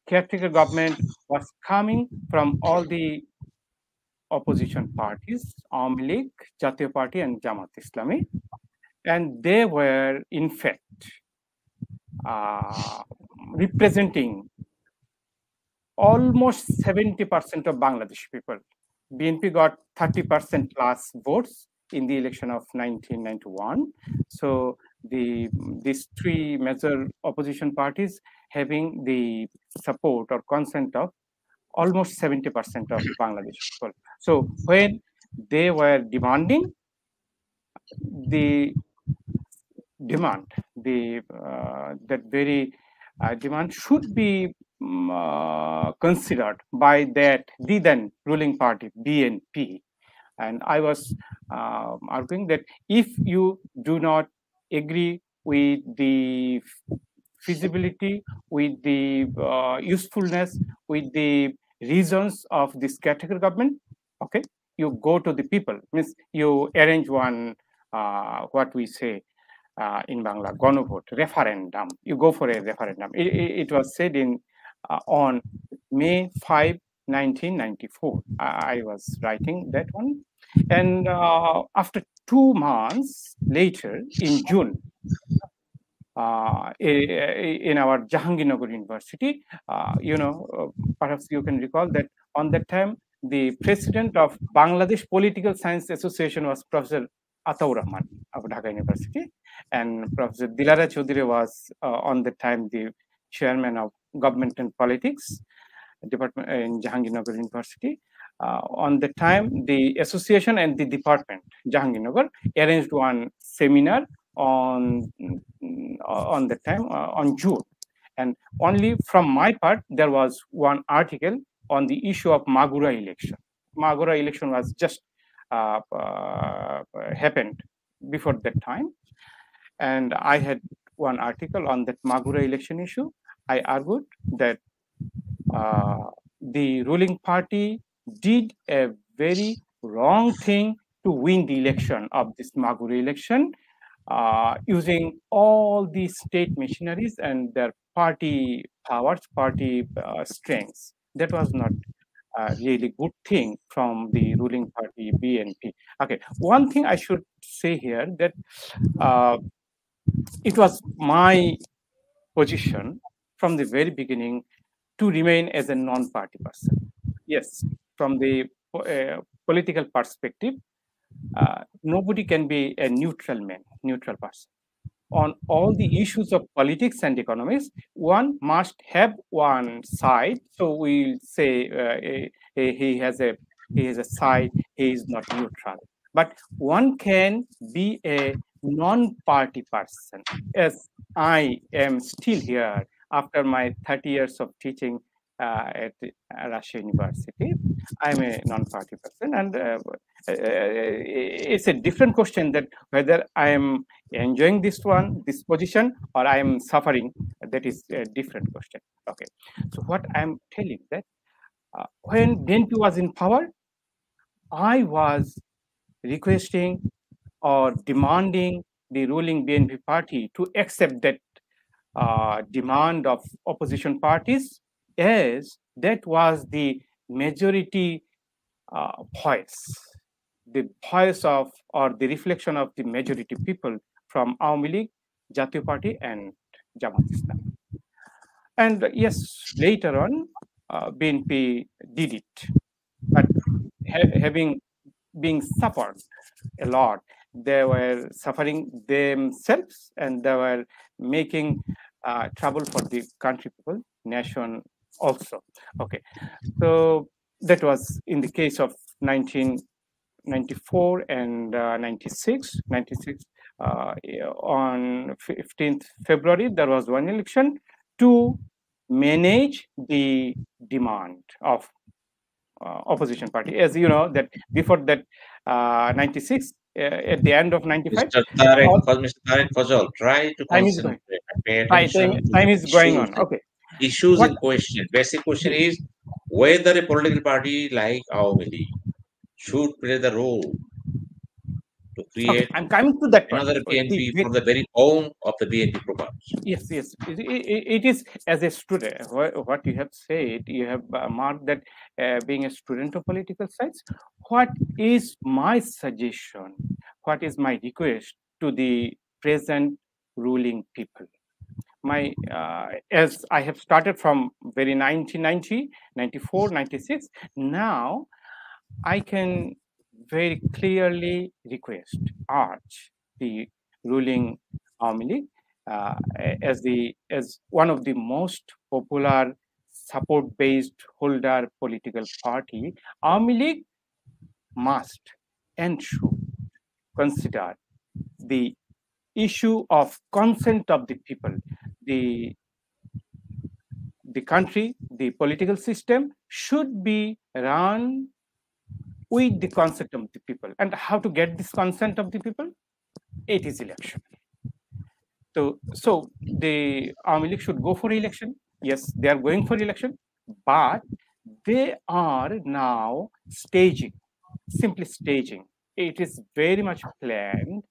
caretaker government was coming from all the opposition parties, Awami League, Jatiya Party, and Jamaat Islami, and they were in fact representing almost 70% of Bangladeshi people. BNP got 30% plus votes in the election of 1991. So these three major opposition parties having the support or consent of almost 70% of Bangladeshi people. So when they were demanding the demand, that very demand should be considered by the then ruling party, BNP. And I was arguing that if you do not agree with the feasibility, with the usefulness, with the reasons of this caretaker government, okay, you go to the people, means you arrange one, what we say in Bangla, Gonovote, referendum. You go for a referendum. It was said in on May 5, 1994. I was writing that one. And after 2 months later, in June, in our Jahangirnagar University, perhaps you can recall that on that time, the president of Bangladesh Political Science Association was Professor Ataur Rahman of Dhaka University, and Professor Dilara Chaudhary was on the time the chairman of Government and Politics department in Jahangirnagar University. On the time, the association and the department Jahangirnagar arranged one seminar on the time on June, and only from my part there was one article on the issue of Magura election. Magura election was just happened before that time, and I had one article on that Magura election issue. I argued that the ruling party did a very wrong thing to win the election of this Magura election, using all the state machineries and their party powers, party strengths. That was not a really good thing from the ruling party BNP. Okay, one thing I should say here that it was my position from the very beginning to remain as a non-party person. Yes, from the political perspective, nobody can be a neutral man, neutral person. On all the issues of politics and economics, one must have one side. So we'll say he has a side. He is not neutral. But one can be a non-party person. As I am still here after my 30 years of teaching at Russia University, I'm a non-party person, and it's a different question that whether I am enjoying this position, or I am suffering. That is a different question. Okay, so what I'm telling that when BNP was in power, I was requesting or demanding the ruling BNP party to accept that demand of opposition parties, as that was the majority voice, the voice of or the reflection of the majority people from Awami League, Jatiyo Party, and Jamaat Islam. And yes, later on, BNP did it, but having being suffered a lot, they were suffering themselves, and they were making trouble for the country people, nation also. Okay, so that was in the case of 1994 and 96. 96 on 15th February, there was one election to manage the demand of opposition party. As you know, that before that 96, at the end of 95, Mr. Mr. Tarek Fazal, try to time is going. concentrate and pay attention to Time the is going on. Okay. issues What in question. Basic question is whether a political party like Awami League should play the role to okay, create I'm coming to that part. another BNP from the very home of the BNP province. Yes, yes. It is as a student, what you have said, you have marked that being a student of political science, what is my suggestion, what is my request to the present ruling people? My as I have started from very 1990, 94, 96, now I can very clearly request, urge the ruling Awami League as one of the most popular support-based holder political party. Awami League must and should consider the issue of consent of the people. The country, the political system should be run with the consent of the people. And how to get this consent of the people? It is election. So the Awami League should go for election. Yes, they are going for election, but they are now staging, simply staging. It is very much planned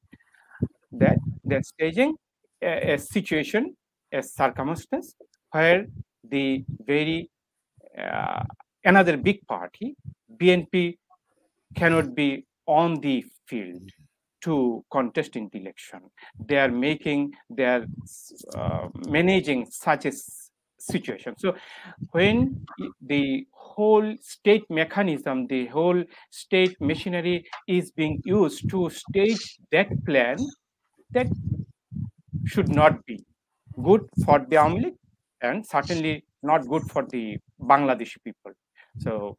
that they're staging a situation, a circumstance where the very another big party, BNP, cannot be on the field to contest in the election. They are managing such a situation. So when the whole state mechanism, the whole state machinery is being used to stage that plan, that should not be good for the Awami League and certainly not good for the Bangladeshi people. So,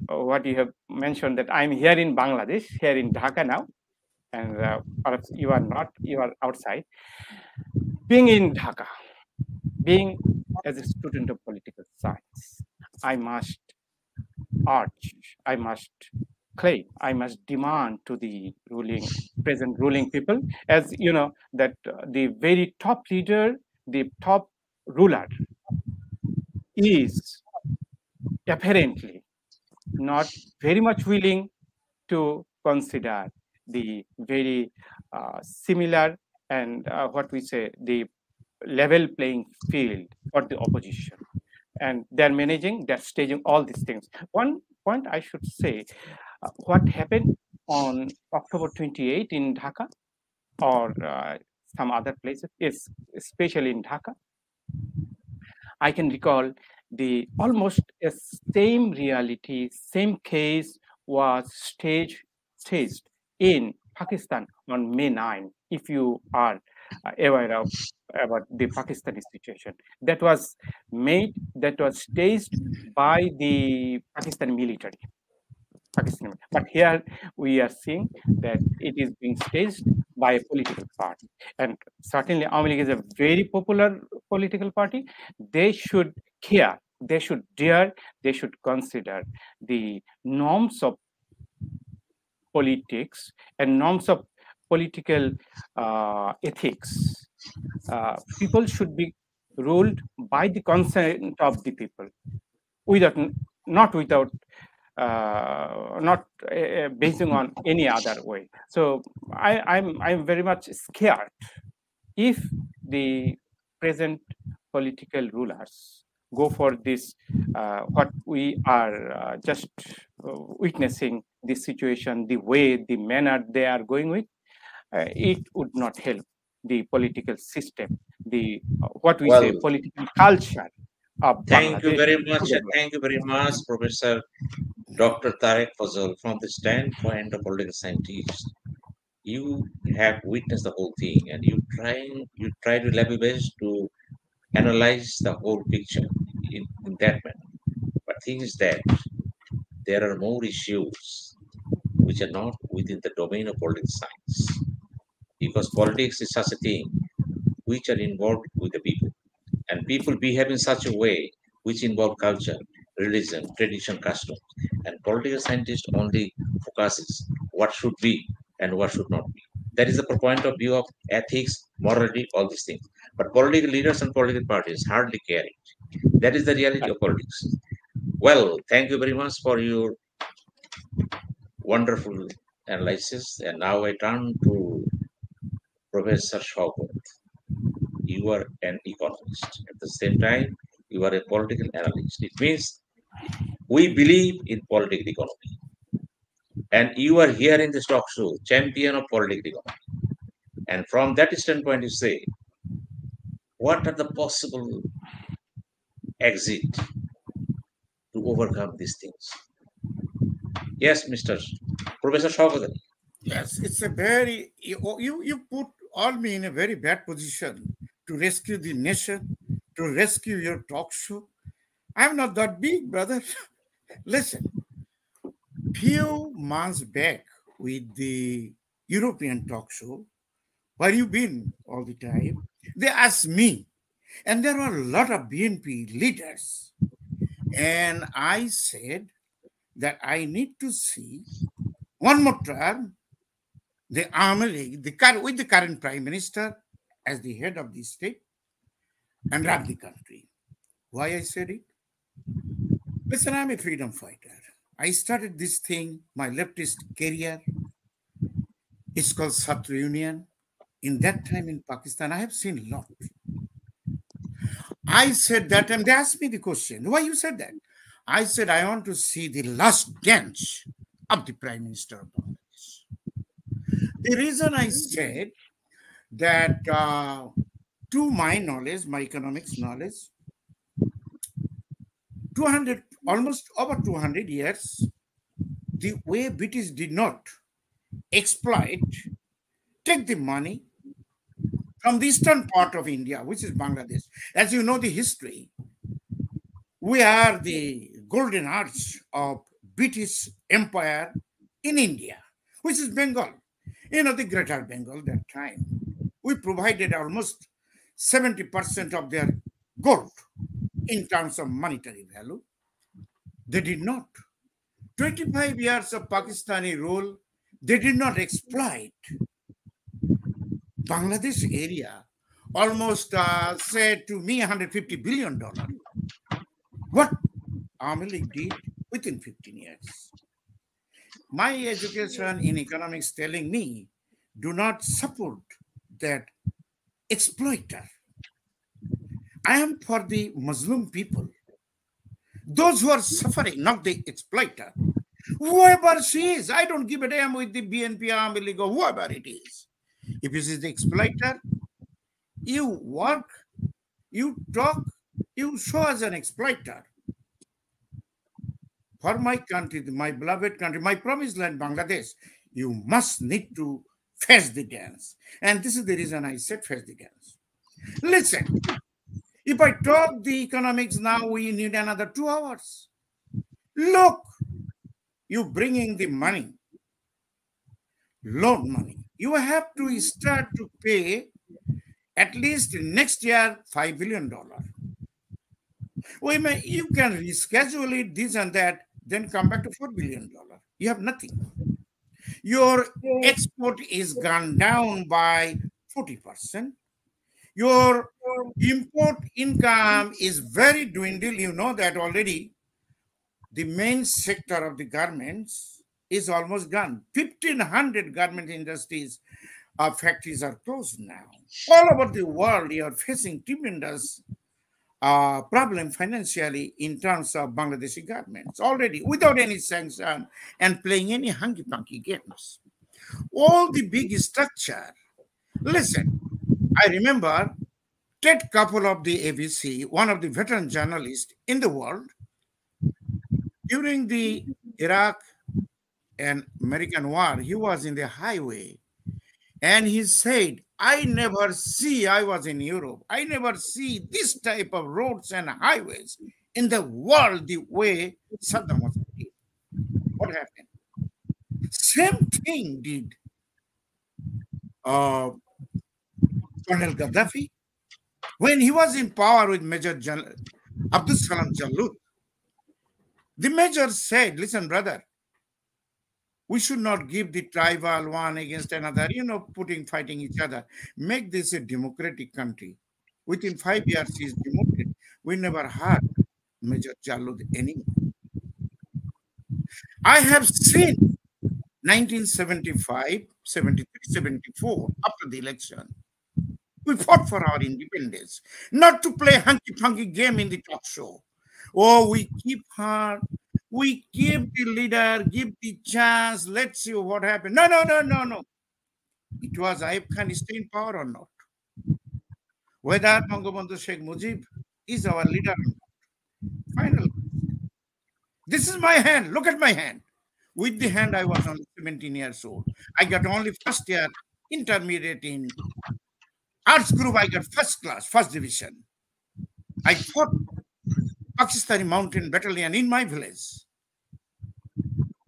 what you have mentioned, that I'm here in Bangladesh, here in Dhaka now, and perhaps you are not, you are outside. Being in Dhaka, being as a student of political science, I must urge, I must claim, I must demand to the present ruling people, as you know, that the very top leader, the top ruler is apparently not very much willing to consider the very similar and what we say, the level playing field for the opposition. And they're managing, they're staging all these things. One point I should say, what happened on October 28 in Dhaka or some other places, is especially in Dhaka. I can recall the almost same reality, same case was staged in Pakistan on May 9. If you are aware of about the Pakistani situation, that was staged by the Pakistani military. But here we are seeing that it is being staged by a political party. And certainly Awami League is a very popular political party. They should care, they should dare, they should consider the norms of politics and norms of political ethics. People should be ruled by the consent of the people, not basing on any other way. So I'm very much scared if the present political rulers go for this, what we are just witnessing this situation, the way, the manner they are going with, it would not help the political system, the what we say Well, political culture of thank you Bangladesh. very much. Thank you very much, Professor Dr. Tarek Fazal. From the standpoint of political scientist, you have witnessed the whole thing, and you try to level best to analyze the whole picture in that manner. But thing is that there are more issues which are not within the domain of political science, because politics is such a thing which are involved with the people, and people behave in such a way which involve culture, religion, tradition, customs, and political scientist only focuses what should be and what should not be. That is the point of view of ethics, morality, all these things. But political leaders and political parties hardly care it. That is the reality of politics. Well, thank you very much for your wonderful analysis. And now I turn to Professor Shaukat. You are an economist. At the same time, you are a political analyst. It means we believe in political economy. And you are here in this talk show, champion of political economy. And from that standpoint, you say, what are the possible exit to overcome these things? Yes, Mr. Professor Shaukat. Yes, it's a very, you put all me in a very bad position to rescue the nation, to rescue your talk show. I'm not that big, brother. Listen, few months back with the European talk show, where you been all the time, they asked me, and there were a lot of BNP leaders, and I said that I need to see one more term the Army League, with the current Prime Minister as the head of the state, and run the country. Why I said it? Listen, I'm a freedom fighter. I started this thing, my leftist career. It's called Chhatra Union. In that time in Pakistan, I have seen a lot. I said that, and they asked me the question, why you said that? I said, I want to see the last dance of the Prime Minister of Bangladesh. The reason I said that, to my knowledge, my economics knowledge, 200, almost over 200 years, the way British did not exploit, take the money from the eastern part of India, which is Bangladesh. As you know the history, we are the golden arch of British Empire in India, which is Bengal. You know, the Greater Bengal that time. We provided almost 70% of their gold in terms of monetary value. They did not. 25 years of Pakistani rule, they did not exploit Bangladesh area, almost said to me $150 billion. What Army League did within 15 years. My education in economics telling me, do not support that exploiter. I am for the Muslim people, those who are suffering, not the exploiter. Whoever she is, I don't give a damn with the BNP Army League or whoever it is. If this is the exploiter, you work, you talk, you show as an exploiter. For my country, my beloved country, my promised land, Bangladesh, you must need to face the dance. And this is the reason I said face the dance. Listen, if I talk the economics now, we need another 2 hours. Look, you bringing the money, loan money. You have to start to pay at least next year $5 billion. Well, you can reschedule it, this and that, then come back to $4 billion. You have nothing. Your export is gone down by 40%. Your import income is very dwindled. You know that already. The main sector of the garments is almost gone. 1,500 garment industries Our factories are closed now. All over the world, you are facing tremendous problem financially in terms of Bangladeshi governments already without any sanction and playing any hanky-panky games. All the big structure. Listen, I remember Ted Couple of the ABC, one of the veteran journalists in the world, during the Iraq and American war, he was in the highway and he said, I was in Europe, I never see this type of roads and highways in the world the way Saddam Hussein did. What happened? Same thing did uh, Colonel Gaddafi when he was in power with Major General Abdul Salam Jalloud. The major said, listen, brother, we should not give the tribal one against another, fighting each other. Make this a democratic country. Within 5 years, he is demoted. We never had Major Jalloud anymore. I have seen 1975, 73, 74, after the election. We fought for our independence, not to play hanky-panky game in the talk show. Oh, we keep hard. We give the leader, give the chance. Let's see what happens. No, no, no, no, no. It was Ayub Khan stay in power or not. Whether Bangabandhu Sheikh Mujib is our leader or not. Final. This is my hand. Look at my hand. With the hand, I was only 17 years old. I got only first year intermediate in arts group. I got first class, first division. I fought Pakistani mountain battalion in my village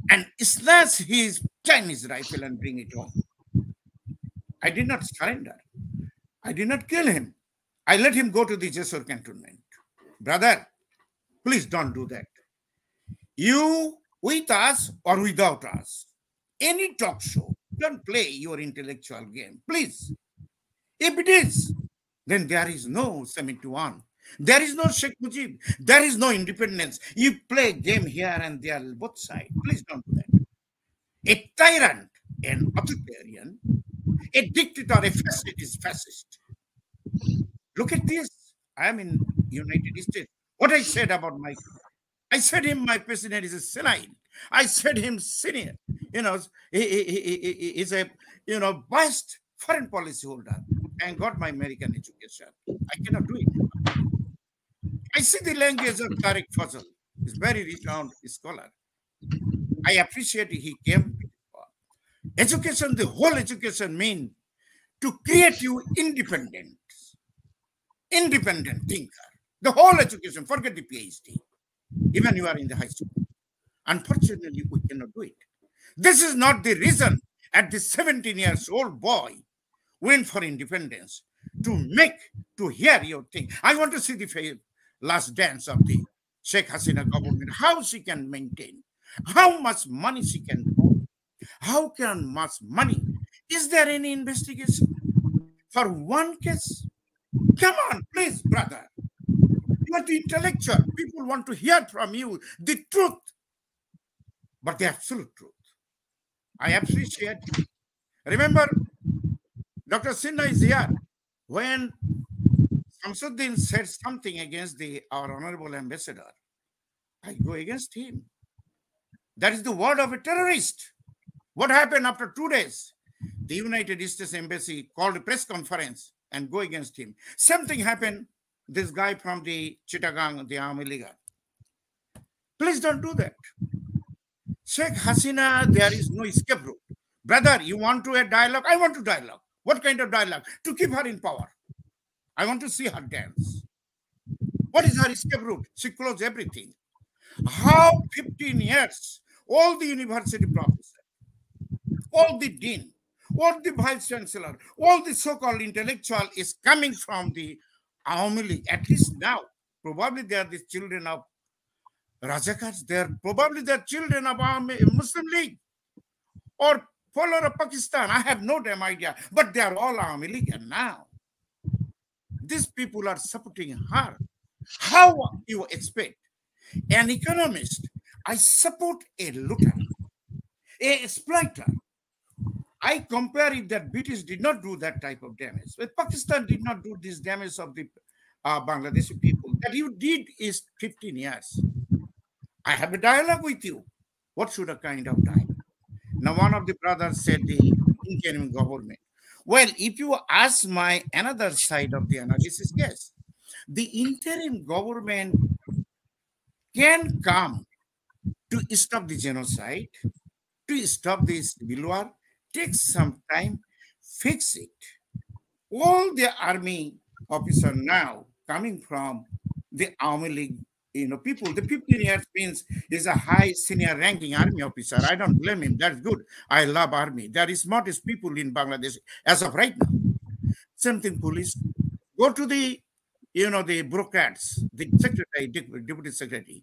and slash his Chinese rifle and bring it home. I did not surrender. I did not kill him. I let him go to the Jessore cantonment. Brother, please don't do that. You with us or without us, any talk show, don't play your intellectual game, please. If it is, then there is no 71. There is no Sheikh Mujib. There is no independence. You play game here and there, both sides. Please don't do that. A tyrant, an authoritarian, a dictator, a fascist is fascist. Look at this. I am in United States. What I said about I said him, my president is a senile. I said him senior. He is a, biased foreign policy holder and got my American education. I cannot do it. I see the language of Tariq Fazal. He's very renowned scholar. I appreciate he came. Education, the whole education means to create you independent thinker. The whole education, forget the PhD. Even you are in the high school. Unfortunately, we cannot do it. This is not the reason at the 17 years old boy went for independence to hear your thing. I want to see the last dance of the Sheikh Hasina government, how she can maintain, how much money she can borrow, how can much money. Is there any investigation for one case? Come on, please, brother. You are the intellectual. People want to hear from you the truth, but the absolute truth. I appreciate. Remember, Dr. Sinha is here. When Samsuddin said something against our honorable ambassador, I go against him. That is the word of a terrorist. What happened after 2 days? The United States Embassy called a press conference and go against him. Same thing happened. This guy from the Chittagong, the Army League. Please don't do that. Sheikh Hasina, there is no escape route. Brother, you want to have dialogue? I want to dialogue. What kind of dialogue? To keep her in power. I want to see her dance. What is her escape route? She closed everything. How 15 years, all the university professors, all the dean, all the vice chancellor, all the so-called intellectual is coming from the Army League. At least now, probably they are the children of Rajakars. They are probably the children of Muslim League or follower of Pakistan. I have no damn idea, but they are all Army League. And now, these people are supporting her. How you expect an economist? I support a looter, a exploiter I compare it that British did not do that type of damage. But Pakistan did not do this damage of the Bangladeshi people. That you did is 15 years. I have a dialogue with you. What should a kind of dialogue? Now, one of the brothers said the interim government. Well, if you ask my another side of the analysis, yes, the interim government can come to stop the genocide, to stop this civil war, takes some time, fix it. All the army officer now coming from the Army League, people, the 15 years means is a high senior ranking army officer. I don't blame him. That's good. I love army. They are the smartest people in Bangladesh as of right now. Same thing, police. Go to the, the bureaucrats, the secretary, deputy secretary.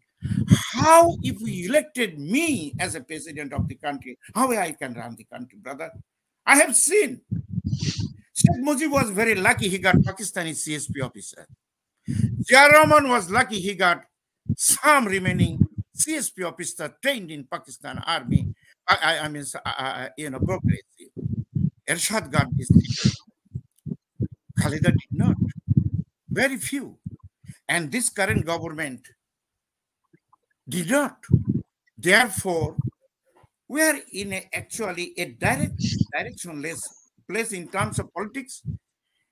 How if we elected me as a president of the country, how I can run the country, brother? I have seen. Sheikh Mujib was very lucky he got Pakistani CSP officer. Zia Rahman was lucky he got some remaining CSP officer trained in Pakistan army. I mean, bureaucracy. Ershad got this. Khalida did not. Very few. And this current government did not. Therefore, we are in actually a directionless place in terms of politics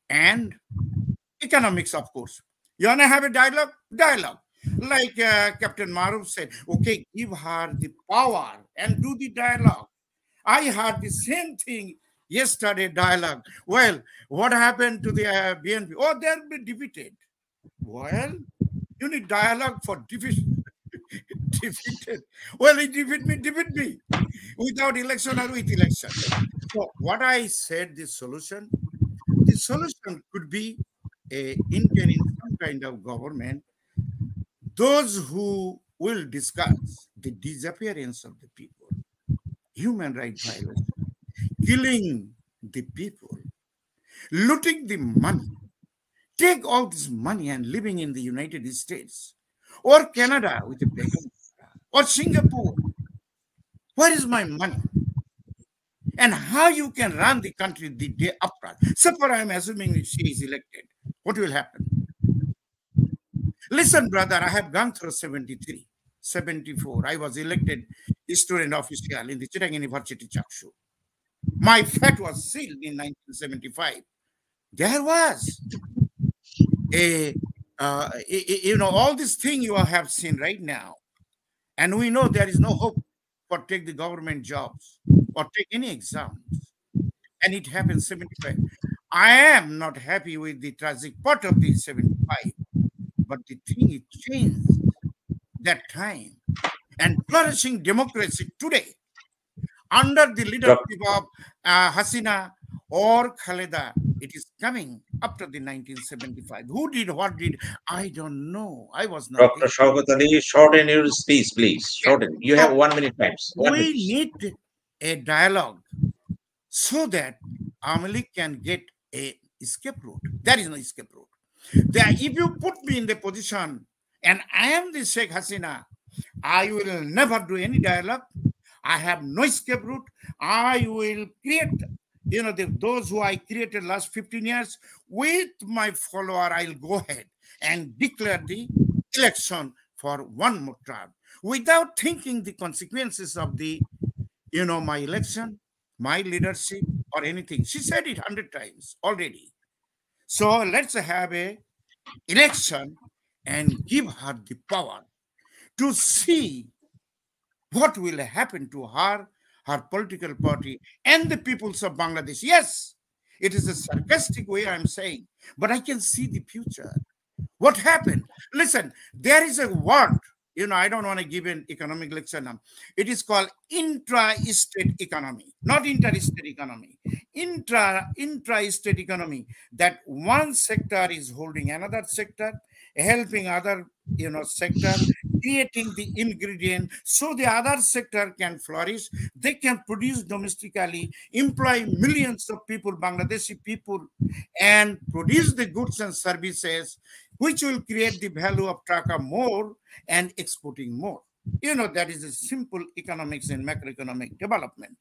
and economics, of course. You want to have a dialogue? Dialogue. Like Captain Maruf said, okay, give her the power and do the dialogue. I heard the same thing yesterday, dialogue. Well, what happened to the BNP? Oh, they'll be defeated. Well, you need dialogue for defeated. Well, it defeat me. Without election or with election. So what I said, the solution could be in some kind of government, those who will discuss the disappearance of the people, human rights violation, killing the people, looting the money, take all this money and living in the United States or Canada with a beggar or Singapore. Where is my money? And how you can run the country the day after. Suppose I am assuming she is elected. What will happen? Listen, brother, I have gone through 73, 74. I was elected student official in the Chittagong University, Chakshu. My fate was sealed in 1975. There was all these things you have seen right now. And we know there is no hope for take the government jobs or take any exams. And it happened 75. I am not happy with the tragic part of the 75, but the thing it changed that time. And flourishing democracy today, under the leadership of Hasina or Khaleda, it is coming after the 1975. Who did what did? I don't know. I was not Dr. Shaukat Ali, shorten your speech, please. Shorten. You have 1 minute times. We need a dialogue so that Amali can get a escape route. There is no escape route. If you put me in the position and I am the Sheikh Hasina, I will never do any dialogue. I have no escape route. I will create, those who I created last 15 years with my follower. I'll go ahead and declare the election for one more term without thinking the consequences of the, my election, my leadership or anything. She said it 100 times already. So let's have a election and give her the power to see what will happen to her political party, and the peoples of Bangladesh. Yes, it is a sarcastic way I'm saying, but I can see the future. What happened? Listen, there is a word, I don't want to give an economic lecture now. It is called intra-state economy, not inter-state economy. Intra-state economy, that one sector is holding another sector, helping other, sector, creating the ingredient so the other sector can flourish. They can produce domestically, employ millions of people, Bangladeshi people, and produce the goods and services, which will create the value of Taka more and exporting more. That is a simple economics and macroeconomic development.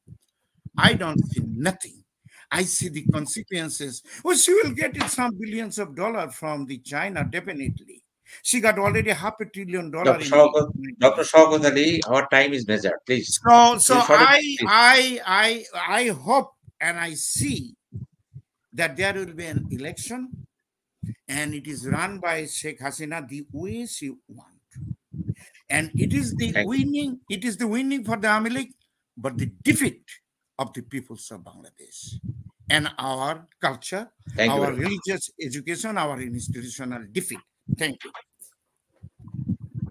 I don't see nothing. I see the consequences. Well, she will get some billions of dollars from the China, definitely. She got already $500 billion Dr. in the Shaukat, Dr. Shaukat Ali, our time is measured. Please, so you short it, please. I hope and I see that there will be an election and it is run by Sheikh Hasina the way she wants. And it is the Thank winning for the Army League, but the defeat of the peoples of Bangladesh. And our culture, Thank you our very much. religious education, our institutional defeat. Thank you.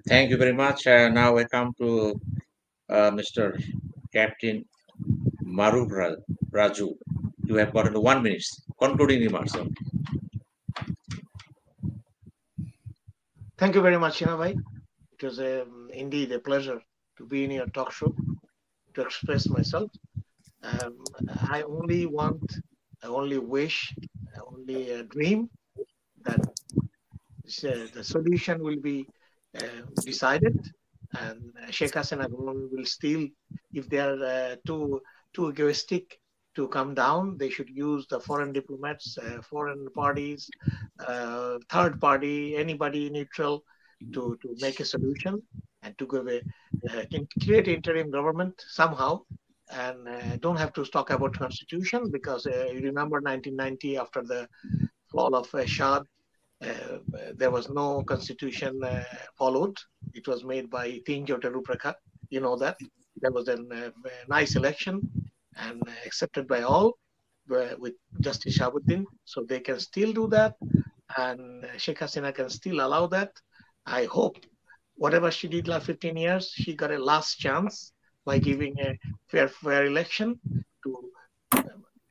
Thank you very much. Now I come to Mr. Captain Raju. You have got 1 minute. Concluding remarks. Thank you very much, Bhai. It was indeed a pleasure to be in your talk show, to express myself. I only wish, I only dream that the solution will be decided, and Sheikh Hasina will still, if they are too egoistic to come down, they should use the foreign diplomats, foreign parties, third party, anybody neutral to make a solution and to give create interim government somehow. And don't have to talk about constitution, because you remember 1990, after the fall of Shah, there was no constitution followed. It was made by Tinjota Ruprekha. You know that. There was a nice election and accepted by all with Justice Shahabuddin. So they can still do that. And Sheikh Hasina can still allow that. I hope whatever she did last 15 years, she got a last chance by giving a fair election to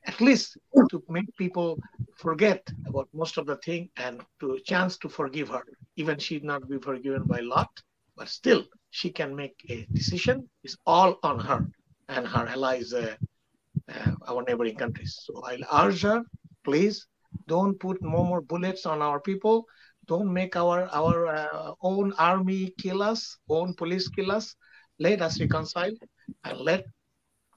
at least to make people forget about most of the thing and to a chance to forgive her. Even she'd not be forgiven by lot, but still she can make a decision. It's all on her and her allies, our neighboring countries. So I'll urge her, please don't put more bullets on our people. Don't make our own army kill us, own police kill us. Let us reconcile and let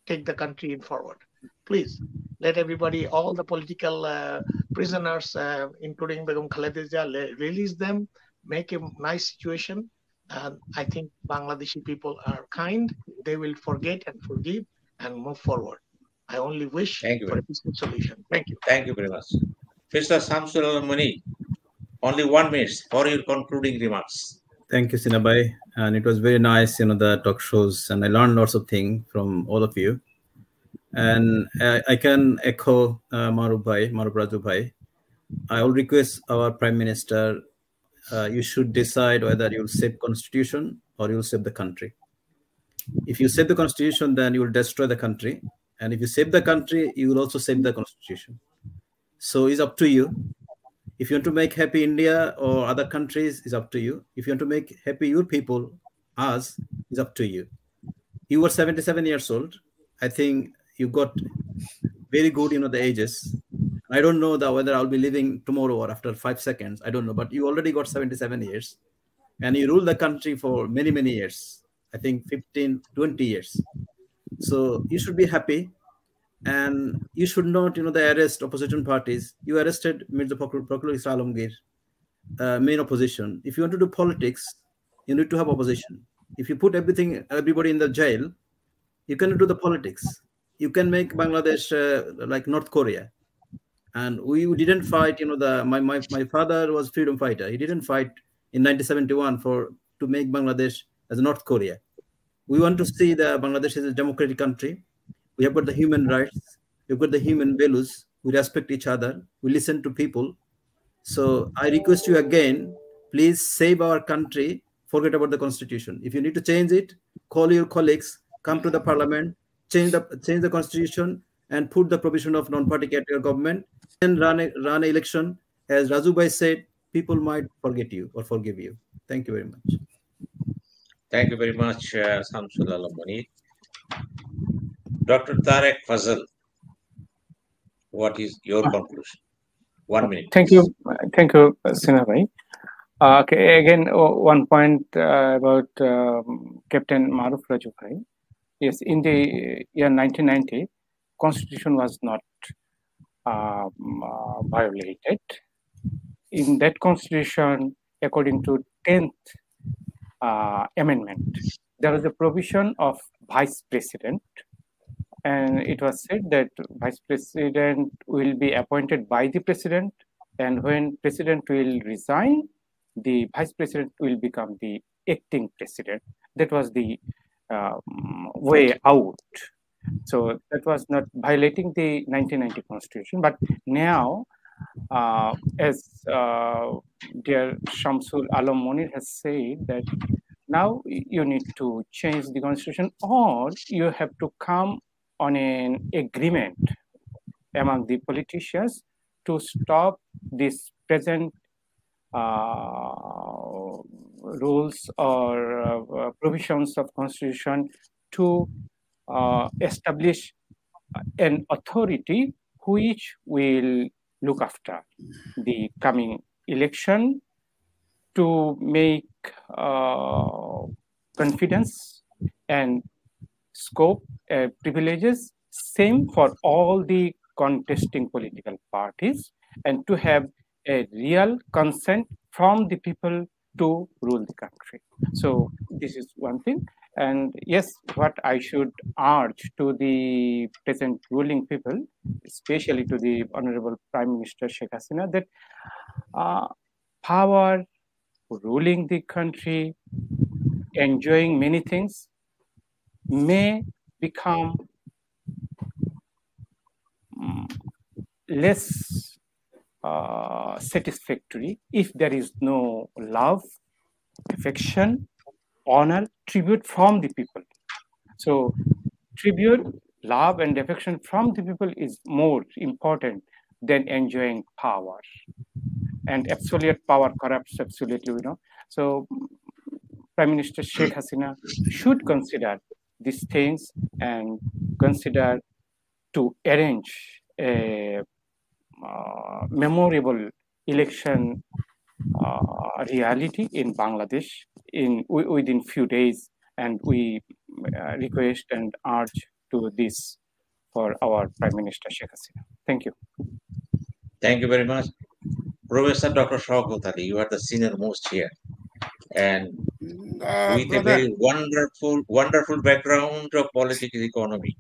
take the country in forward. Please let everybody, all the political prisoners, including Begum Khaleda Zia, release them, make a nice situation. And I think Bangladeshi people are kind. They will forget and forgive and move forward. I only wish for a peaceful solution. Thank you. Thank you very much. Mr. Samsul Muni, only 1 minute for your concluding remarks. Thank you, Sinha. And it was very nice, the talk shows, and I learned lots of things from all of you. And I can echo Maruf Raju Bhai. I will request our Prime Minister, you should decide whether you'll save Constitution or you'll save the country. If you save the Constitution, then you will destroy the country. And if you save the country, you will also save the Constitution. So it's up to you. If you want to make happy India or other countries, it's up to you. If you want to make happy your people, us, it's up to you. You were 77 years old. I think you got very good, the ages. I don't know whether I'll be living tomorrow or after 5 seconds. I don't know. But you already got 77 years. And you ruled the country for many, many years. I think 15, 20 years. So you should be happy. And you should not, the arrest opposition parties. You arrested Mirza Fakhrul Islam Alamgir, main opposition. If you want to do politics, you need to have opposition. If you put everybody in the jail, you cannot do the politics. You can make Bangladesh like North Korea. And we didn't fight, my father was freedom fighter. He didn't fight in 1971 to make Bangladesh as North Korea. We want to see the Bangladesh as a democratic country. We have got the human rights. We've got the human values. We respect each other. We listen to people. So I request you again, please save our country. Forget about the constitution. If you need to change it, call your colleagues, come to the parliament, change the constitution, and put the provision of non-party category government, and run an election. As Raju Bhai said, people might forget you or forgive you. Thank you very much. Thank you very much, Samsul Alamani. Dr. Tarek Fazal, what is your conclusion? 1 minute. Thank you, Sinha Bhai. Okay, again, one point about Captain Maruf Raju Bhai. Yes, in the year 1990, constitution was not violated. In that constitution, according to 10th amendment, there was a provision of vice president, and it was said that vice president will be appointed by the president, and when president will resign, the vice president will become the acting president. That was the way out. So that was not violating the 1990 constitution. But now, as dear Shamsul Alam Monir has said, that now you need to change the constitution, or you have to come on an agreement among the politicians to stop this present rules or provisions of constitution to establish an authority which will look after the coming election, to make confidence and scope privileges same for all the contesting political parties, and to have a real consent from the people to rule the country. So this is one thing. And yes, what I should urge to the present ruling people, especially to the Honorable Prime Minister Sheikh Hasina, that power, ruling the country, enjoying many things, may become less satisfactory if there is no love, affection, honor, tribute from the people. So tribute, love, and affection from the people is more important than enjoying power. And absolute power corrupts absolutely, So Prime Minister Sheikh Hasina should consider these things and consider to arrange a memorable election reality in Bangladesh within few days, and we request and urge to this for our Prime Minister Sheikh Hasina. Thank you. Thank you very much. Professor Dr. Shaukat Ali, you are the senior most here, and with a very wonderful background of political economy.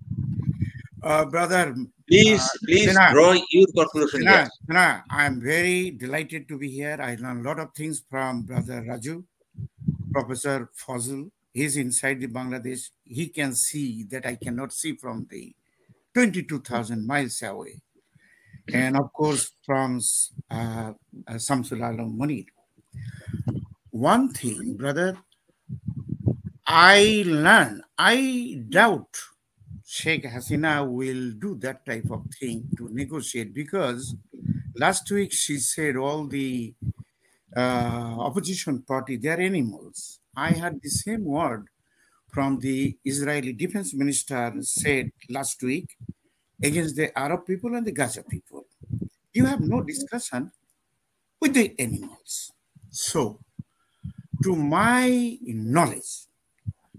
Brother, please Sinha, draw your conclusion. Yes. Sinha, I'm very delighted to be here. I learned a lot of things from Brother Raju, Professor Fazul. He's inside the Bangladesh. He can see that I cannot see from the 22,000 miles away. And of course, from Shamsul Alam Monir. One thing, brother, I doubt Sheikh Hasina will do that type of thing to negotiate, because last week she said all the opposition party, they're animals. I had the same word from the Israeli defense minister said last week against the Arab people and the Gaza people. You have no discussion with the animals. So, to my knowledge,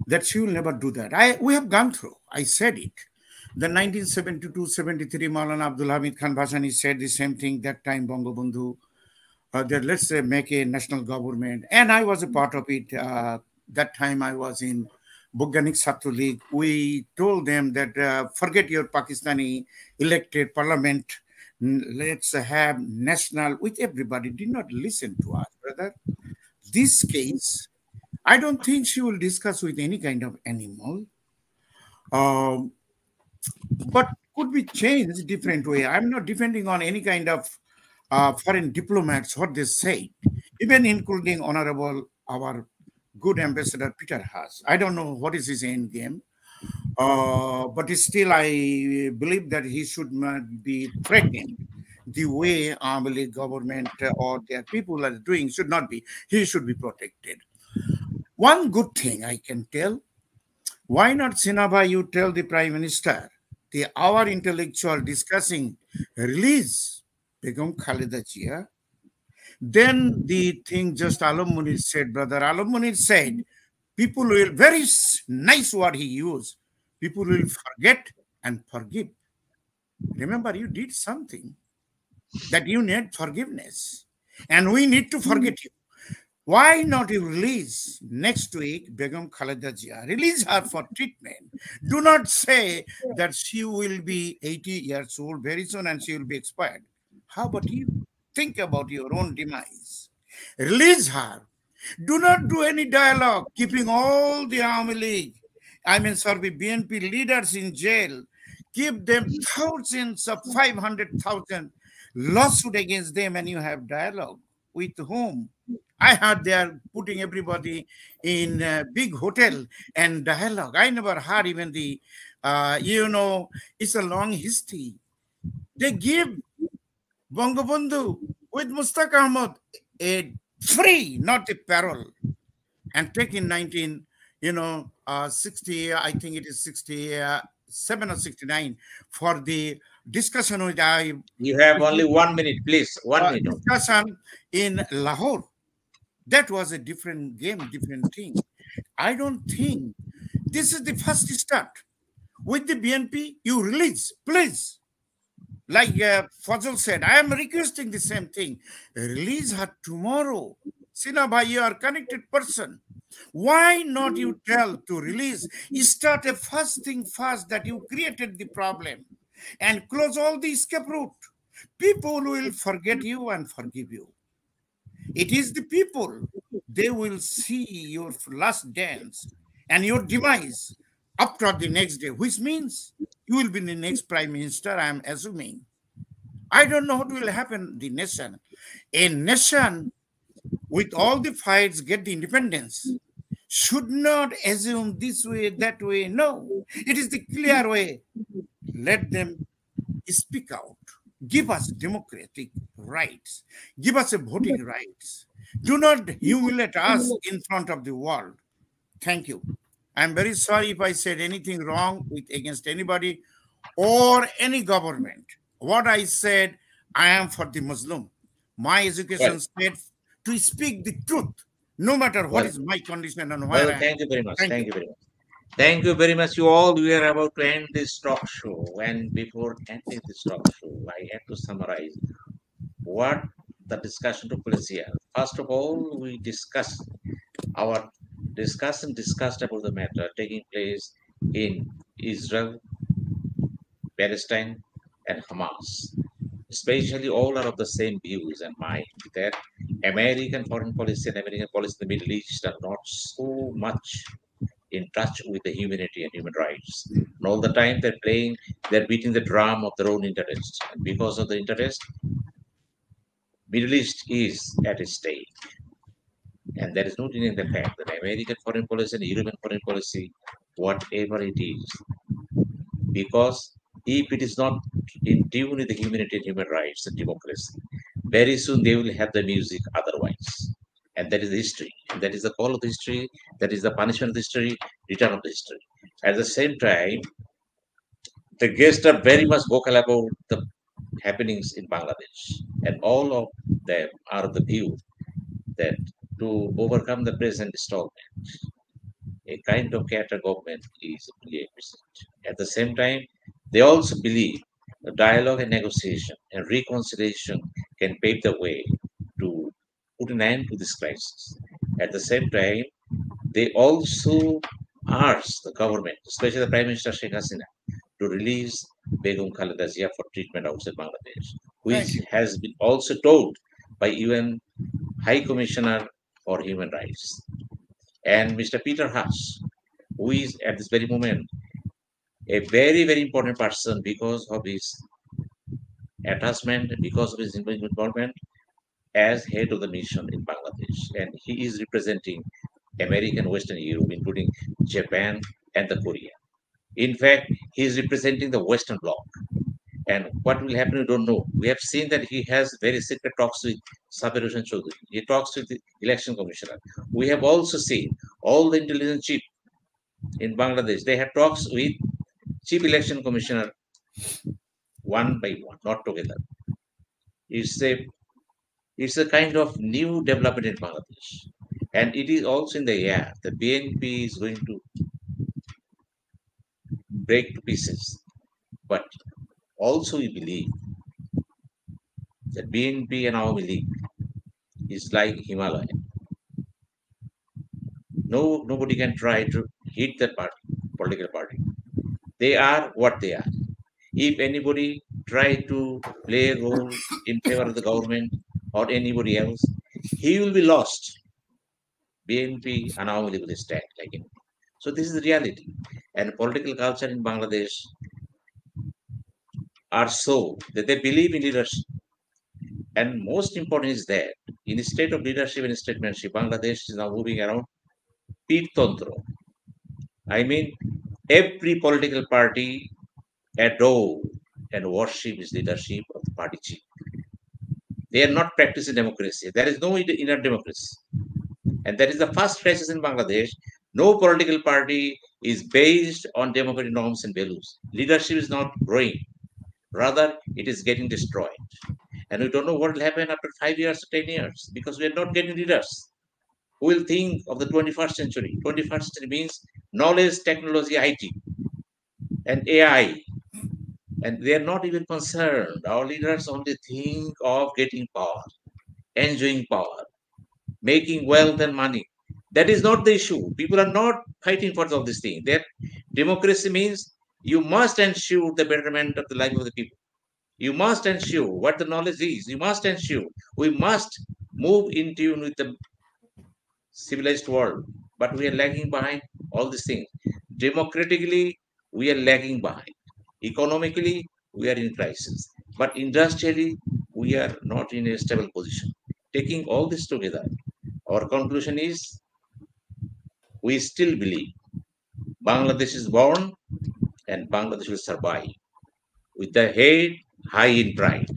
that she will never do that. We have gone through, I said it. The 1972-73 Maulana Abdul Hamid Khan Bhashani said the same thing that time, Bangabandhu, that let's make a national government. And I was a part of it. That time I was in Boghanik Satru League. We told them that forget your Pakistani elected parliament. Let's have national with everybody. Did not listen to us, brother. This case, I don't think she will discuss with any kind of animal. But could be changed different way. I'm not depending on any kind of foreign diplomats, what they say, even including Honorable, our good ambassador Peter Haas. I don't know what is his end game, but still I believe that he should not be threatened the way Amali government or their people are doing. Should not be. He should be protected. One good thing I can tell, why not, Sinha, you tell the Prime Minister, our intellectual discussing release Begum Khaleda Jia. Then the thing just Alam Munir said, brother Alam Munir said, people will, very nice word he used, people will forget and forgive. Remember, you did something that you need forgiveness. And we need to forget you. Why not you release next week Begum Khaleda Jia? Release her for treatment. Do not say that she will be 80 years old very soon and she will be expired. How about you? Think about your own demise. Release her. Do not do any dialogue, keeping all the Army League, sorry, BNP leaders in jail. Keep them thousands of 500,000 lawsuit against them, and you have dialogue. With whom? I heard they are putting everybody in a big hotel and dialogue. I never heard even it's a long history. They give Bangabandhu with Mustaq Ahmad a free, not a parole, and take in 60, I think it is 67 or 69 for the discussion with You have only 1 minute, please. 1 minute. Discussion in Lahore. That was a different game, different thing. I don't think this is the first start. With the BNP, you release, please. Like Fazal said, I am requesting the same thing. Release her tomorrow. Sinha bhai, you are connected person. Why not you tell to release? You start a first thing first that you created the problem and close all the escape route. People will forget you and forgive you. It is the people. They will see your last dance and your demise after the next day, which means you will be the next prime minister, I am assuming. I don't know what will happen the nation. A nation with all the fights get the independence should not assume this way, that way. No, it is the clear way. Let them speak out. Give us democratic rights. Give us a voting rights. Do not humiliate us in front of the world. Thank you. I'm very sorry if I said anything wrong against anybody or any government. What I said, I am for the Muslim. My education said to speak the truth, no matter what is my condition and where I am. Thank you very much. Thank you very much. Thank you very much, you all. We are about to end this talk show. And before ending this talk show, I have to summarize what the discussion took place here. First of all, we discussed about the matter taking place in Israel, Palestine, and Hamas. Especially all are of the same views and mind that American foreign policy and American policy in the Middle East are not so much in touch with the humanity and human rights. And all the time they're beating the drum of their own interests. And because of the interest, Middle East is at stake. And there is no denying the fact that American foreign policy and European foreign policy, whatever it is, because if it is not in tune with the humanity and human rights and democracy, very soon they will have the music otherwise. And that is the history. And that is the call of the history. That is the punishment of the history, return of the history. At the same time, the guests are very much vocal about the happenings in Bangladesh. And all of them are of the view that to overcome the present installment, a kind of character government is really present. At the same time, they also believe that dialogue and negotiation and reconciliation can pave the way to put an end to this crisis. At the same time, they also ask the government, especially the Prime Minister Sheikh Hasina, to release Begum Khaleda Zia for treatment outside Bangladesh, which has been also told by UN High Commissioner for Human Rights. And Mr. Peter Haas, who is at this very moment a very, very important person because of his attachment, because of his involvement as head of the mission in Bangladesh. And he is representing American Western Europe, including Japan and the Korea. In fact, he is representing the Western Bloc. And what will happen, we don't know. We have seen that he has very secret talks with Sabir Hossain Chaudhry. He talks with the election commissioner. We have also seen all the intelligence chief in Bangladesh. They have talks with chief election commissioner one by one, not together. It's a kind of new development in Bangladesh. And it is also in the air. The BNP is going to break to pieces. But also we believe that BNP and Awami League is like Himalaya. Nobody can try to hit that party, political party. They are what they are. If anybody try to play a role in favor of the government or anybody else, he will be lost. BNP and Awami League will stand like him. So this is the reality. And political culture in Bangladesh are so that they believe in leadership. And most important is that in the state of leadership and statesmanship, Bangladesh is now moving around Pirtantro. I mean, every political party adore and worship his leadership of the party chief. They are not practicing democracy. There is no inner democracy. And that is the first crisis in Bangladesh. No political party is based on democratic norms and values. Leadership is not growing. Rather, it is getting destroyed. And we don't know what will happen after 5 years or 10 years because we are not getting leaders who will think of the 21st century. 21st century means knowledge, technology, IT, and AI. And they are not even concerned. Our leaders only think of getting power, enjoying power, making wealth and money. That is not the issue. People are not fighting for all these things. That democracy means you must ensure the betterment of the life of the people. You must ensure what the knowledge is. You must ensure we must move in tune with the civilized world. But we are lagging behind all these things. Democratically, we are lagging behind. Economically, we are in crisis. But industrially, we are not in a stable position. Taking all this together, our conclusion is we still believe Bangladesh is born and Bangladesh will survive with the head high in pride.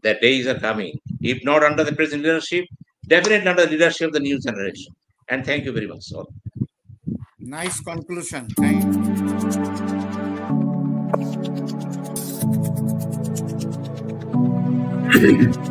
The days are coming. If not under the present leadership, definitely under the leadership of the new generation. And thank you very much, all. Nice conclusion. Thank you.